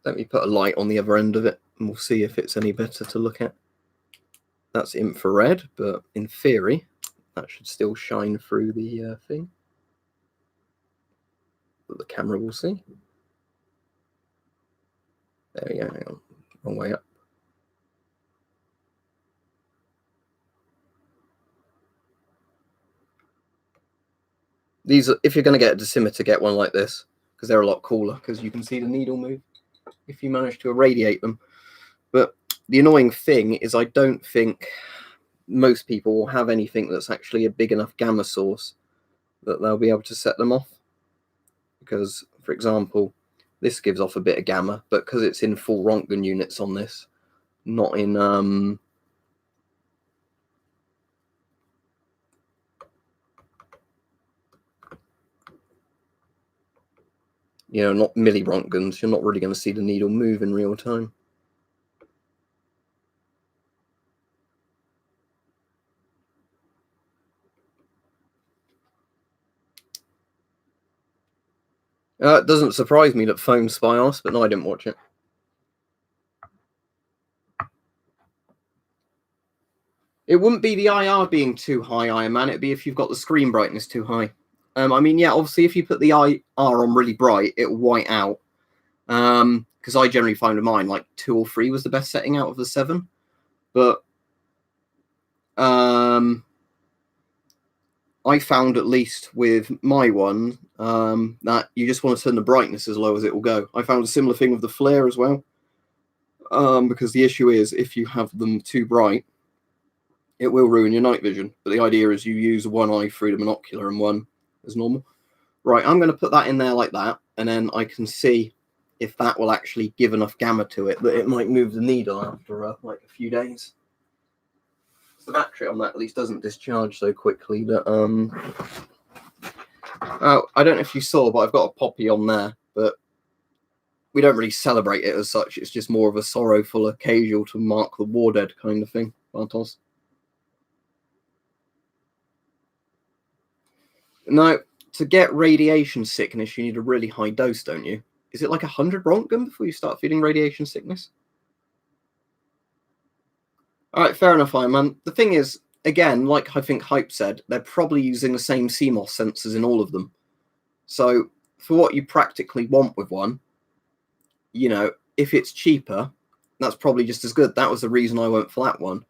Let me put a light on the other end of it, and we'll see if it's any better to look at. That's infrared, but in theory, that should still shine through the thing. That the camera will see. There we go, hang on. Wrong way up. These are, if you're going to get a dosimeter, get one like this, because they're a lot cooler, because you can see the needle move if you manage to irradiate them. But the annoying thing is I don't think most people will have anything that's actually a big enough gamma source that they'll be able to set them off. Because, for example, this gives off a bit of gamma, but because it's in full Röntgen units on this, not in you know, not milli-Röntgens, you're not really going to see the needle move in real time. It doesn't surprise me that phones spy on us, but no, I didn't watch it. It wouldn't be the IR being too high, Iron Man. It'd be if you've got the screen brightness too high. I mean, yeah, obviously, if you put the IR on really bright, it'll white out. Because I generally find with mine, like 2 or 3 was the best setting out of the 7. But I found, at least with my one, that you just want to turn the brightness as low as it will go. I found a similar thing with the flare as well. Because the issue is, if you have them too bright, it will ruin your night vision. But the idea is you use one eye through the monocular and one as normal. Right, I'm going to put that in there like that, and then I can see if that will actually give enough gamma to it that it might move the needle after like a few days. So the battery on that at least doesn't discharge so quickly that I don't know if you saw, but I've got a poppy on there, but we don't really celebrate it as such. It's just more of a sorrowful occasion to mark the war dead kind of thing, Bartos. Now, to get radiation sickness, you need a really high dose, don't you? Is it like 100 Rontgen before you start feeling radiation sickness? All right, fair enough, Iron Man. The thing is, again, like I think Hype said, they're probably using the same CMOS sensors in all of them. So for what you practically want with one, you know, if it's cheaper, that's probably just as good. That was the reason I went for that one,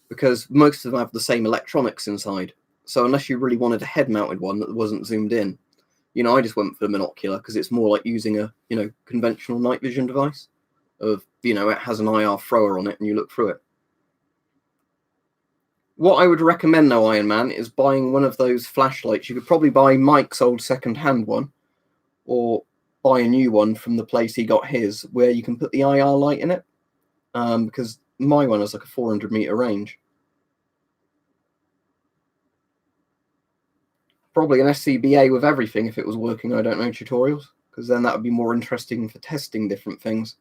because most of them have the same electronics inside. So unless you really wanted a head-mounted one that wasn't zoomed in, you know, I just went for the monocular because it's more like using a, you know, conventional night vision device. Of, you know, it has an IR thrower on it and you look through it. What I would recommend, though, Iron Man, is buying one of those flashlights. You could probably buy Mike's old second-hand one, or buy a new one from the place he got his, where you can put the IR light in it, because my one has like a 400-meter range. Probably an SCBA with everything if it was working, I don't know, tutorials, because then that would be more interesting for testing different things.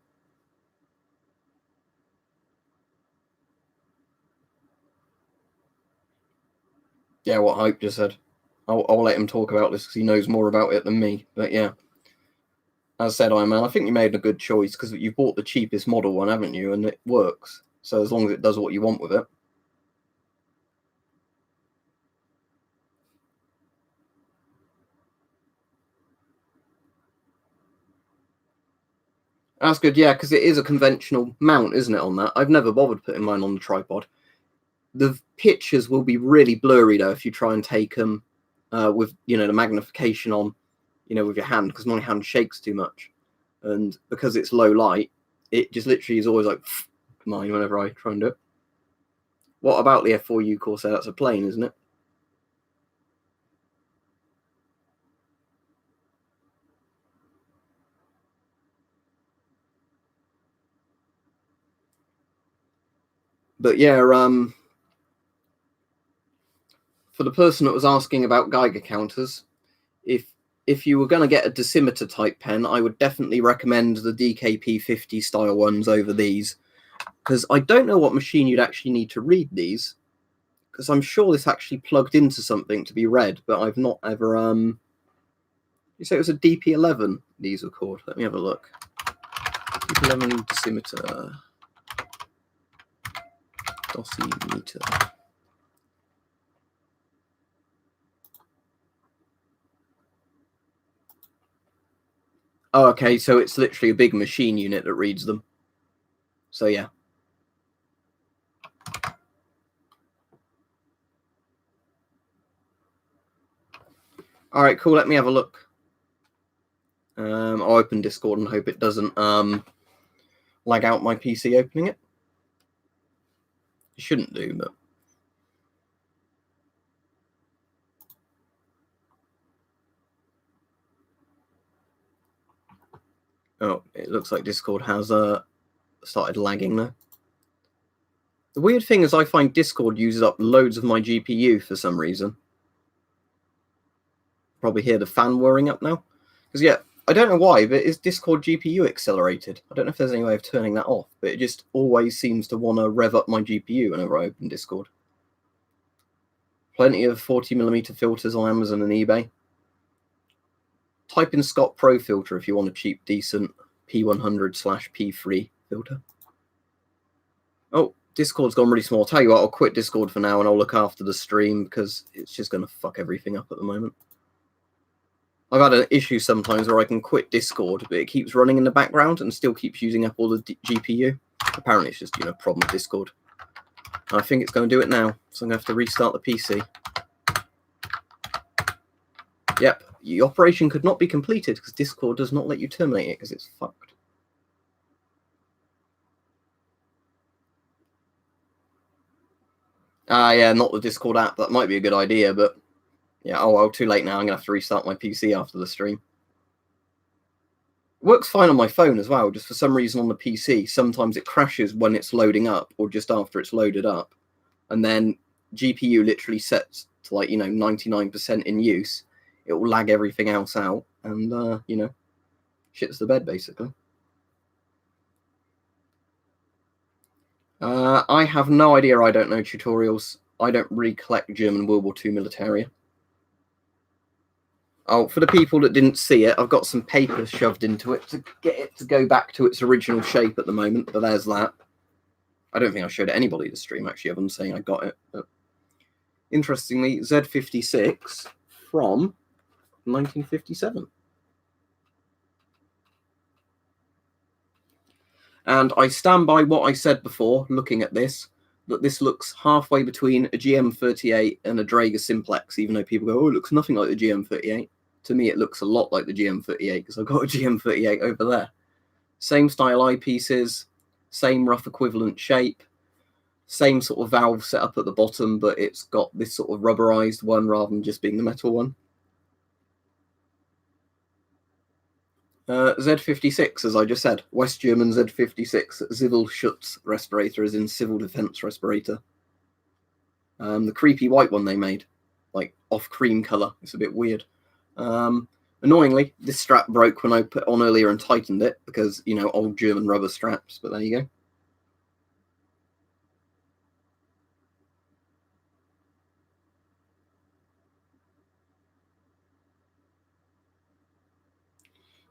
Yeah, what Hype just said. I'll let him talk about this because he knows more about it than me. But yeah, as said, Iron Man, I think you made a good choice because you've bought the cheapest model one, haven't you? And it works. So as long as it does what you want with it. That's good, yeah, because it is a conventional mount, isn't it, on that? I've never bothered putting mine on the tripod. The pictures will be really blurry, though, if you try and take them with, you know, the magnification on, you know, with your hand, because my hand shakes too much. And because it's low light, it just literally is always like mine whenever I try and do it. What about the F4U Corsair? That's a plane, isn't it? But yeah, for the person that was asking about Geiger counters, if you were going to get a decimeter type pen, I would definitely recommend the DKP50 style ones over these, because I don't know what machine you'd actually need to read these, because I'm sure this actually plugged into something to be read, but I've not ever you say it was a DP11 these were called. Let me have a look. DP11 decimeter dosimeter. Oh, okay, so it's literally a big machine unit that reads them. So yeah. All right, cool. Let me have a look. I'll open Discord and hope it doesn't lag out my PC opening it. It shouldn't do, but oh, it looks like Discord has started lagging now. The weird thing is I find Discord uses up loads of my GPU for some reason. Probably hear the fan whirring up now. Because yeah, I don't know why, but is Discord GPU accelerated? I don't know if there's any way of turning that off, but it just always seems to want to rev up my GPU whenever I open Discord. Plenty of 40mm filters on Amazon and eBay. Type in Scott Pro filter if you want a cheap, decent P100/P3 filter. Oh, Discord's gone really small. I'll tell you what, I'll quit Discord for now and I'll look after the stream because it's just going to fuck everything up at the moment. I've had an issue sometimes where I can quit Discord, but it keeps running in the background and still keeps using up all the GPU. Apparently it's just, you know, a problem with Discord. And I think it's going to do it now, so I'm going to have to restart the PC. Yep, the operation could not be completed because Discord does not let you terminate it because it's fucked. Yeah, not the Discord app. That might be a good idea, but yeah, oh well, too late now. I'm going to have to restart my PC after the stream. It works fine on my phone as well, just for some reason on the PC, sometimes it crashes when it's loading up or just after it's loaded up. And then GPU literally sets to like, you know, 99% in use. it will lag everything else out, and shits the bed basically. I have no idea. I don't know tutorials. I don't really collect German World War II militaria. Oh, for the people that didn't see it, I've got some paper shoved into it to get it to go back to its original shape at the moment, but there's that. I don't think I showed it anybody this stream, actually, other than saying I got it. But interestingly, Z56 from 1957. And I stand by what I said before, looking at this, that this looks halfway between a GM38 and a Draeger Simplex, even though people go, oh, it looks nothing like the GM38. To me, it looks a lot like the GM38, because I've got a GM38 over there. Same style eyepieces, same rough equivalent shape, same sort of valve set up at the bottom, but it's got this sort of rubberized one rather than just being the metal one. Z56, as I just said, West German Z56, Zivilschutz respirator, as in civil defense respirator. The creepy white one they made, like off cream color. It's a bit weird. Annoyingly, this strap broke when I put it on earlier and tightened it because, old German rubber straps, but there you go.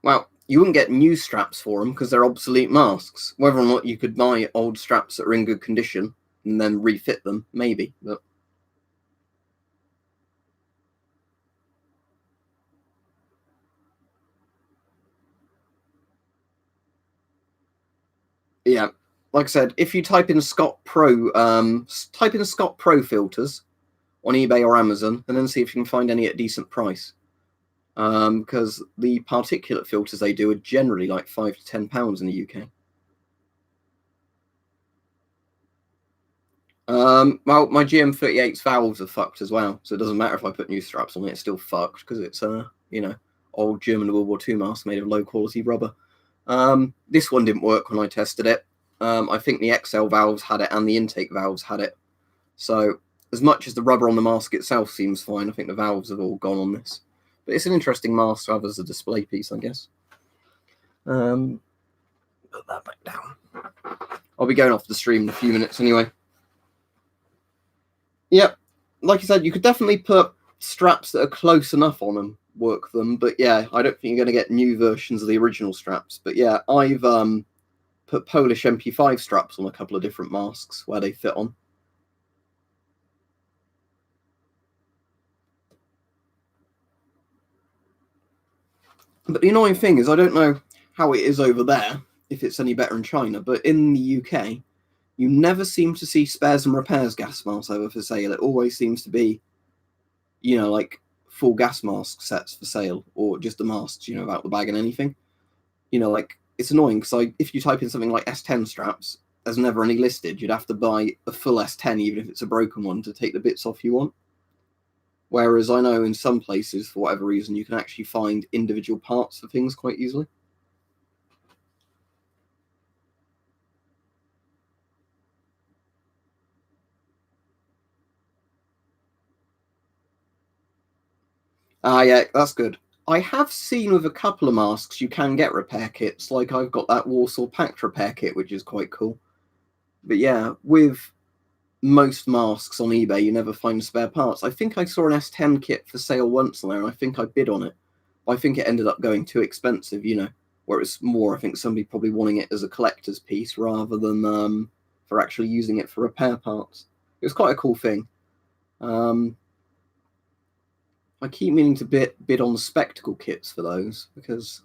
Well, you wouldn't get new straps for them because they're obsolete masks. Whether or not you could buy old straps that are in good condition and then refit them, maybe. But yeah, like I said, if you type in Scott Pro filters on eBay or Amazon, and then see if you can find any at a decent price. Because the particulate filters they do are generally like £5 to £10 in the UK. Well, my GM38's valves are fucked as well, so it doesn't matter if I put new straps on it; it's still fucked because it's old German World War II mask made of low quality rubber. This one didn't work when I tested it. I think the XL valves had it and the intake valves had it. So as much as the rubber on the mask itself seems fine, I think the valves have all gone on this. But it's an interesting mask to have as a display piece, I guess. Put that back down. I'll be going off the stream in a few minutes anyway. Yep, like I said, you could definitely put straps that are close enough on them, work them. But yeah, I don't think you're going to get new versions of the original straps. But yeah, I've put Polish MP5 straps on a couple of different masks where they fit on. But the annoying thing is I don't know how it is over there, if it's any better in China, but in the UK, you never seem to see spares and repairs gas masks over for sale. It always seems to be, like full gas mask sets for sale, or just the masks, out the bag and anything. Like, it's annoying because if you type in something like S10 straps, there's never any listed. You'd have to buy a full S10, even if it's a broken one, to take the bits off you want. Whereas I know in some places, for whatever reason, you can actually find individual parts for things quite easily. Yeah, that's good. I have seen with a couple of masks you can get repair kits, like I've got that Warsaw Pact repair kit, which is quite cool. But yeah, with most masks on eBay, you never find spare parts. I think I saw an S10 kit for sale once on there, and I think I bid on it. But I think it ended up going too expensive, where it's more, I think somebody probably wanting it as a collector's piece rather than for actually using it for repair parts. It was quite a cool thing. I keep meaning to bid on the spectacle kits for those, because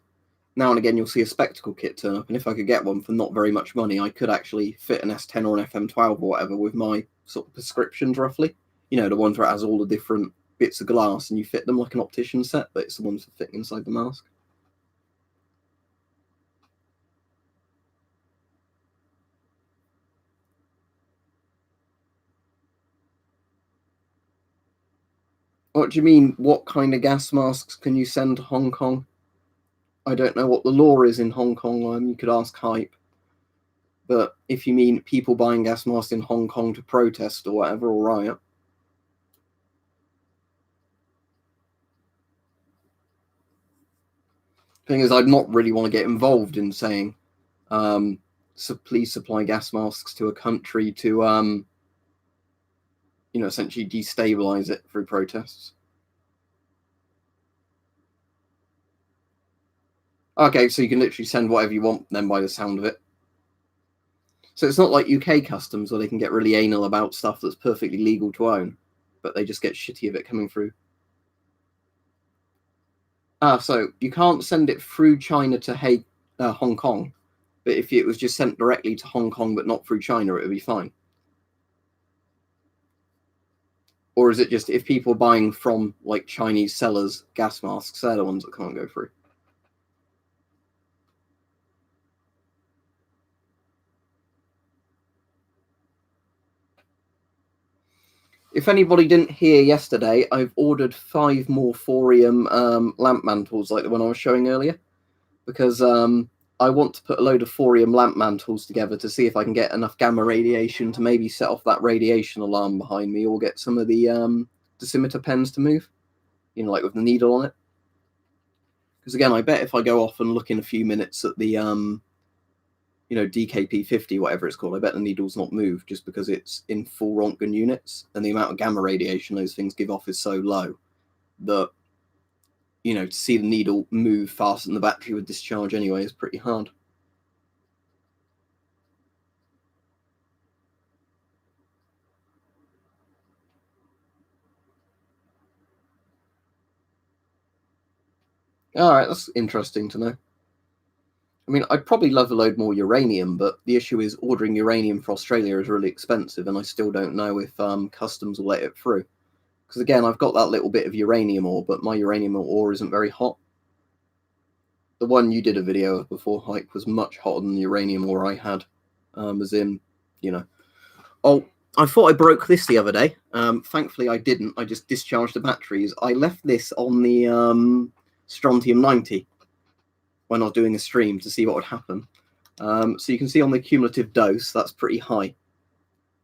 now and again you'll see a spectacle kit turn up, and if I could get one for not very much money, I could actually fit an S10 or an FM12 or whatever with my sort of prescriptions roughly. The ones where it has all the different bits of glass and you fit them like an optician set, but it's the ones that fit inside the mask. What do you mean? What kind of gas masks can you send to Hong Kong? I don't know what the law is in Hong Kong. You could ask Hype. But if you mean people buying gas masks in Hong Kong to protest or whatever, or riot. Thing is, I'd not really want to get involved in saying, so please supply gas masks to a country to, essentially destabilize it through protests. Okay, so you can literally send whatever you want then by the sound of it. So it's not like UK customs where they can get really anal about stuff that's perfectly legal to own, but they just get shitty of it coming through. So you can't send it through China to Hong Kong, but if it was just sent directly to Hong Kong but not through China, it would be fine. Or is it just if people are buying from like Chinese sellers gas masks, they're the ones that can't go through? If anybody didn't hear yesterday, I've ordered 5 more thorium lamp mantles like the one I was showing earlier, because I want to put a load of thorium lamp mantles together to see if I can get enough gamma radiation to maybe set off that radiation alarm behind me, or get some of the dosimeter pens to move, like with the needle on it. Because again, I bet if I go off and look in a few minutes at the DKP50, whatever it's called, I bet the needle's not moved just because it's in full Röntgen units, and the amount of gamma radiation those things give off is so low that, to see the needle move faster than the battery would discharge anyway is pretty hard. All right, that's interesting to know. I mean, I'd probably love a load more uranium, but the issue is ordering uranium for Australia is really expensive, and I still don't know if customs will let it through. Because again, I've got that little bit of uranium ore, but my uranium ore isn't very hot. The one you did a video of before hype was much hotter than the uranium ore I had, as in, Oh, I thought I broke this the other day. Thankfully, I didn't. I just discharged the batteries. I left this on the strontium 90 when I was doing a stream to see what would happen. So you can see on the cumulative dose, that's pretty high,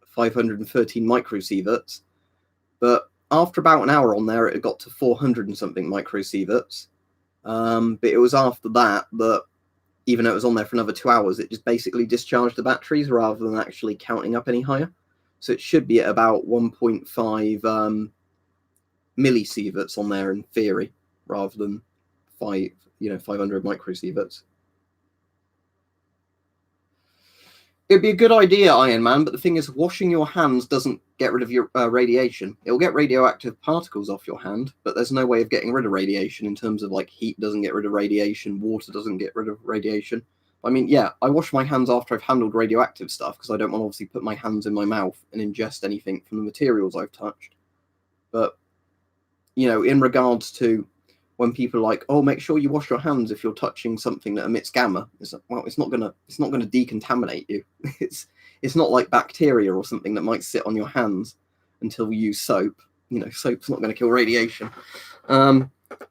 513 microsieverts. But after about an hour on there, it got to 400 and something microsieverts. But it was after that, even though it was on there for another 2 hours, it just basically discharged the batteries rather than actually counting up any higher. So it should be at about 1.5 millisieverts on there in theory, rather than 500 microsieverts. It'd be a good idea, Iron Man, but the thing is, washing your hands doesn't get rid of your radiation. It'll get radioactive particles off your hand, but there's no way of getting rid of radiation in terms of like heat doesn't get rid of radiation, water doesn't get rid of radiation. I mean, yeah, I wash my hands after I've handled radioactive stuff because I don't want to obviously put my hands in my mouth and ingest anything from the materials I've touched. But, in regards to when people are like, oh, make sure you wash your hands if you're touching something that emits gamma, it's like, well, it's not gonna decontaminate you. It's not like bacteria or something that might sit on your hands until you use soap. Soap's not going to kill radiation.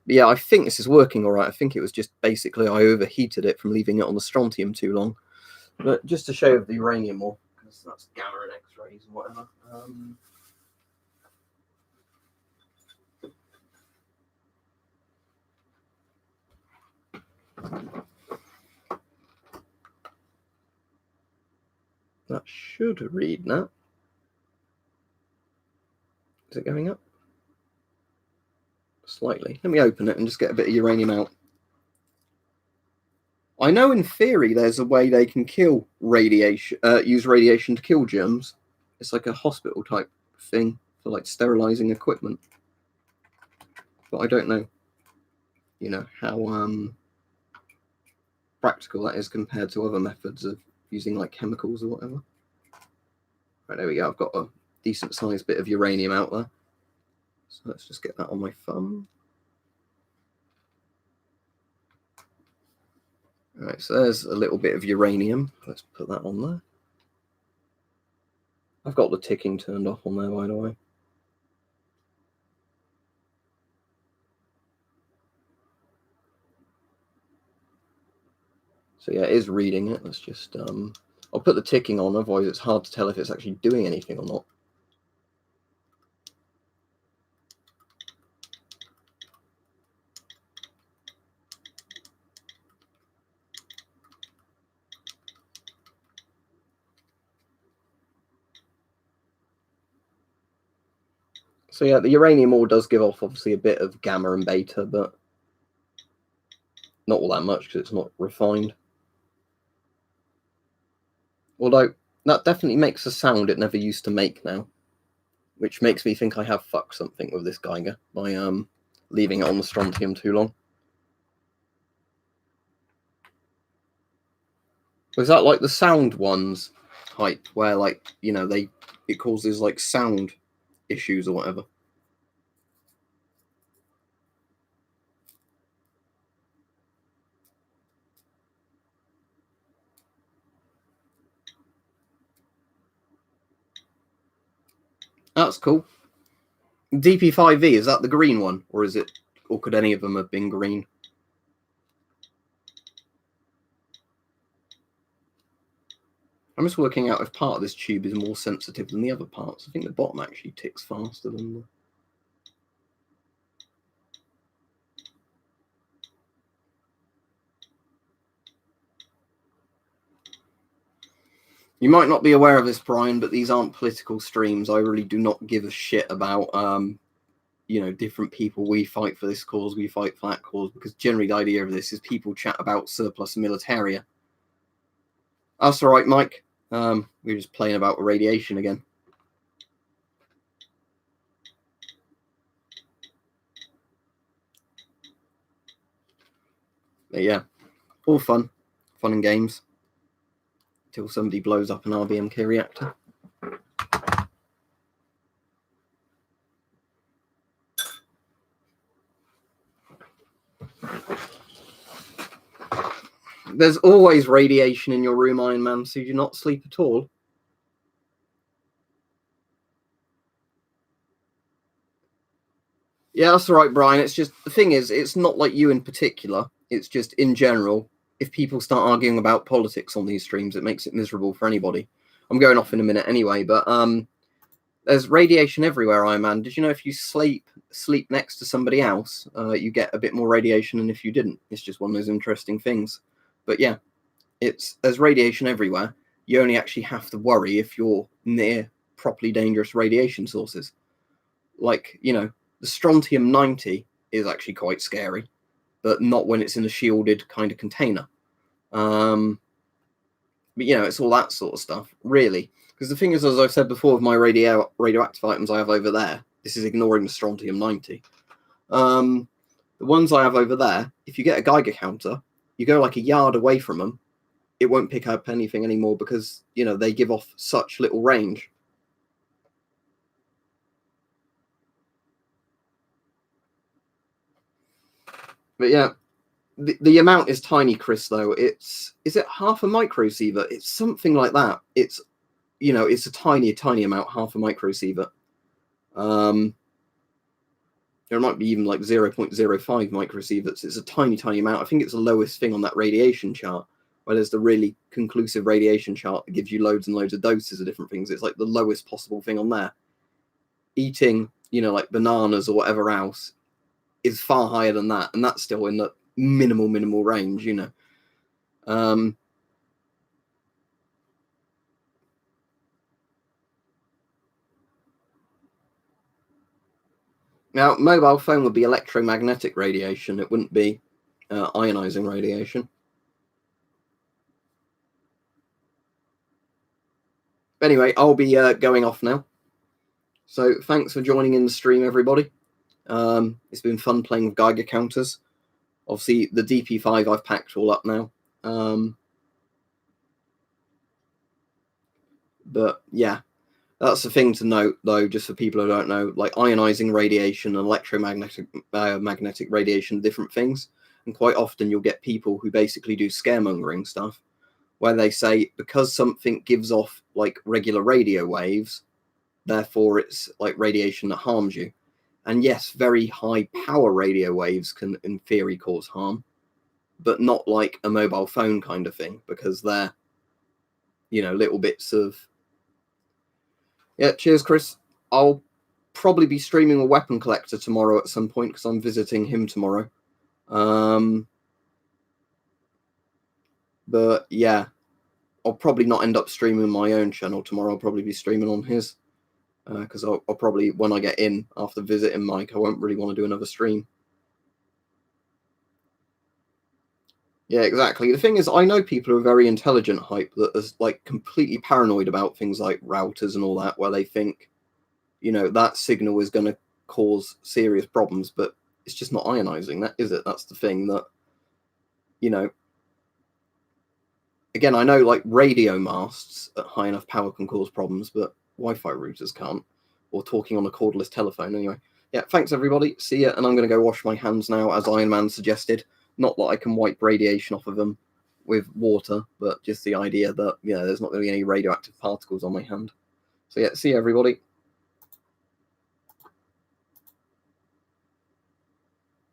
Yeah, I think this is working all right. I think it was just basically I overheated it from leaving it on the strontium too long. But just to show the uranium more, because that's gamma and X-rays and whatever. That should read now. Is it going up? Slightly. Let me open it and just get a bit of uranium out. I know in theory there's a way they can kill radiation, use radiation to kill germs. It's like a hospital type thing for like sterilizing equipment. But I don't know, how practical that is compared to other methods of using like chemicals or whatever. Right, there we go. I've got a decent sized bit of uranium out there. So let's just get that on my thumb. All right, so there's a little bit of uranium. Let's put that on there. I've got the ticking turned off on there, by the way. So yeah, it is reading it. Let's just, I'll put the ticking on, otherwise it's hard to tell if it's actually doing anything or not. So yeah, the uranium ore does give off obviously a bit of gamma and beta, but not all that much because it's not refined. Although that definitely makes a sound it never used to make now, which makes me think I have fucked something with this Geiger by leaving it on the strontium too long. Was that like the sound ones hype where, like, you know, it causes like sound issues or whatever? That's cool. DP5V, is that the green one, or is it, or could any of them have been green? I'm just working out if part of this tube is more sensitive than the other parts. I think the bottom actually ticks faster than the... You might not be aware of this, Brian, but these aren't political streams. I really do not give a shit about, you know, different people. We fight for this cause, we fight for that cause, because generally the idea of this is people chat about surplus militaria. That's all right, Mike. We're just playing about radiation again. But yeah, all fun and games until somebody blows up an RBMK reactor. There's always radiation in your room, Iron Man, so you do not sleep at all. Yeah, that's all right, Brian. It's just, the thing is, it's not like you in particular. It's just in general, if people start arguing about politics on these streams, it makes it miserable for anybody. I'm going off in a minute anyway, but there's radiation everywhere, Iron Man. Did you know if you sleep next to somebody else, you get a bit more radiation than if you didn't? It's just one of those interesting things. But yeah, there's radiation everywhere. You only actually have to worry if you're near properly dangerous radiation sources. Like, you know, the strontium-90 is actually quite scary, but not when it's in a shielded kind of container. But, you know, it's all that sort of stuff, really. Because the thing is, as I've said before, with my radioactive items I have over there, this is ignoring the strontium-90. The ones I have over there, if you get a Geiger counter, you go like a yard away from them, it won't pick up anything anymore because, you know, they give off such little range. But yeah, the amount is tiny, Chris, though. Is it half a microsievert? It's something like that. It's, you know, it's a tiny amount, half a microsievert. There might be even like 0.05 microsieverts. It's a tiny amount. I think it's the lowest thing on that radiation chart, where there's the really conclusive radiation chart that gives you loads and loads of doses of different things. It's like the lowest possible thing on there. Eating, you know, like bananas or whatever else is far higher than that, and that's still in the minimal range, you know. Now, mobile phone would be electromagnetic radiation. It wouldn't be ionizing radiation. But anyway, I'll be going off now. So thanks for joining in the stream, everybody. It's been fun playing with Geiger counters. Obviously, the DP5 I've packed all up now. But yeah, that's the thing to note, though, just for people who don't know, like ionizing radiation and electromagnetic magnetic radiation, different things. And quite often you'll get people who basically do scaremongering stuff, where they say because something gives off like regular radio waves, therefore it's like radiation that harms you. And yes, very high power radio waves can, in theory, cause harm, but not like a mobile phone kind of thing, because they're, you know, little bits of... Yeah, cheers, Chris. I'll probably be streaming a weapon collector tomorrow at some point, because I'm visiting him tomorrow. But yeah, I'll probably not end up streaming my own channel tomorrow. I'll probably be streaming on his. because I'll probably, when I get in after visiting Mike, I won't really want to do another stream. Yeah, exactly. The thing is, I know people who are very intelligent hype that are like completely paranoid about things like routers and all that, where they think, that signal is going to cause serious problems, but it's just not ionizing, that is it? That's the thing that, again, I know like radio masts at high enough power can cause problems, but Wi-Fi routers can't, or talking on a cordless telephone. Anyway, yeah, thanks everybody. See ya, and I'm going to go wash my hands now, as Iron Man suggested. Not that I can wipe radiation off of them with water, but just the idea that, there's not going to be any radioactive particles on my hand. So yeah, see you everybody.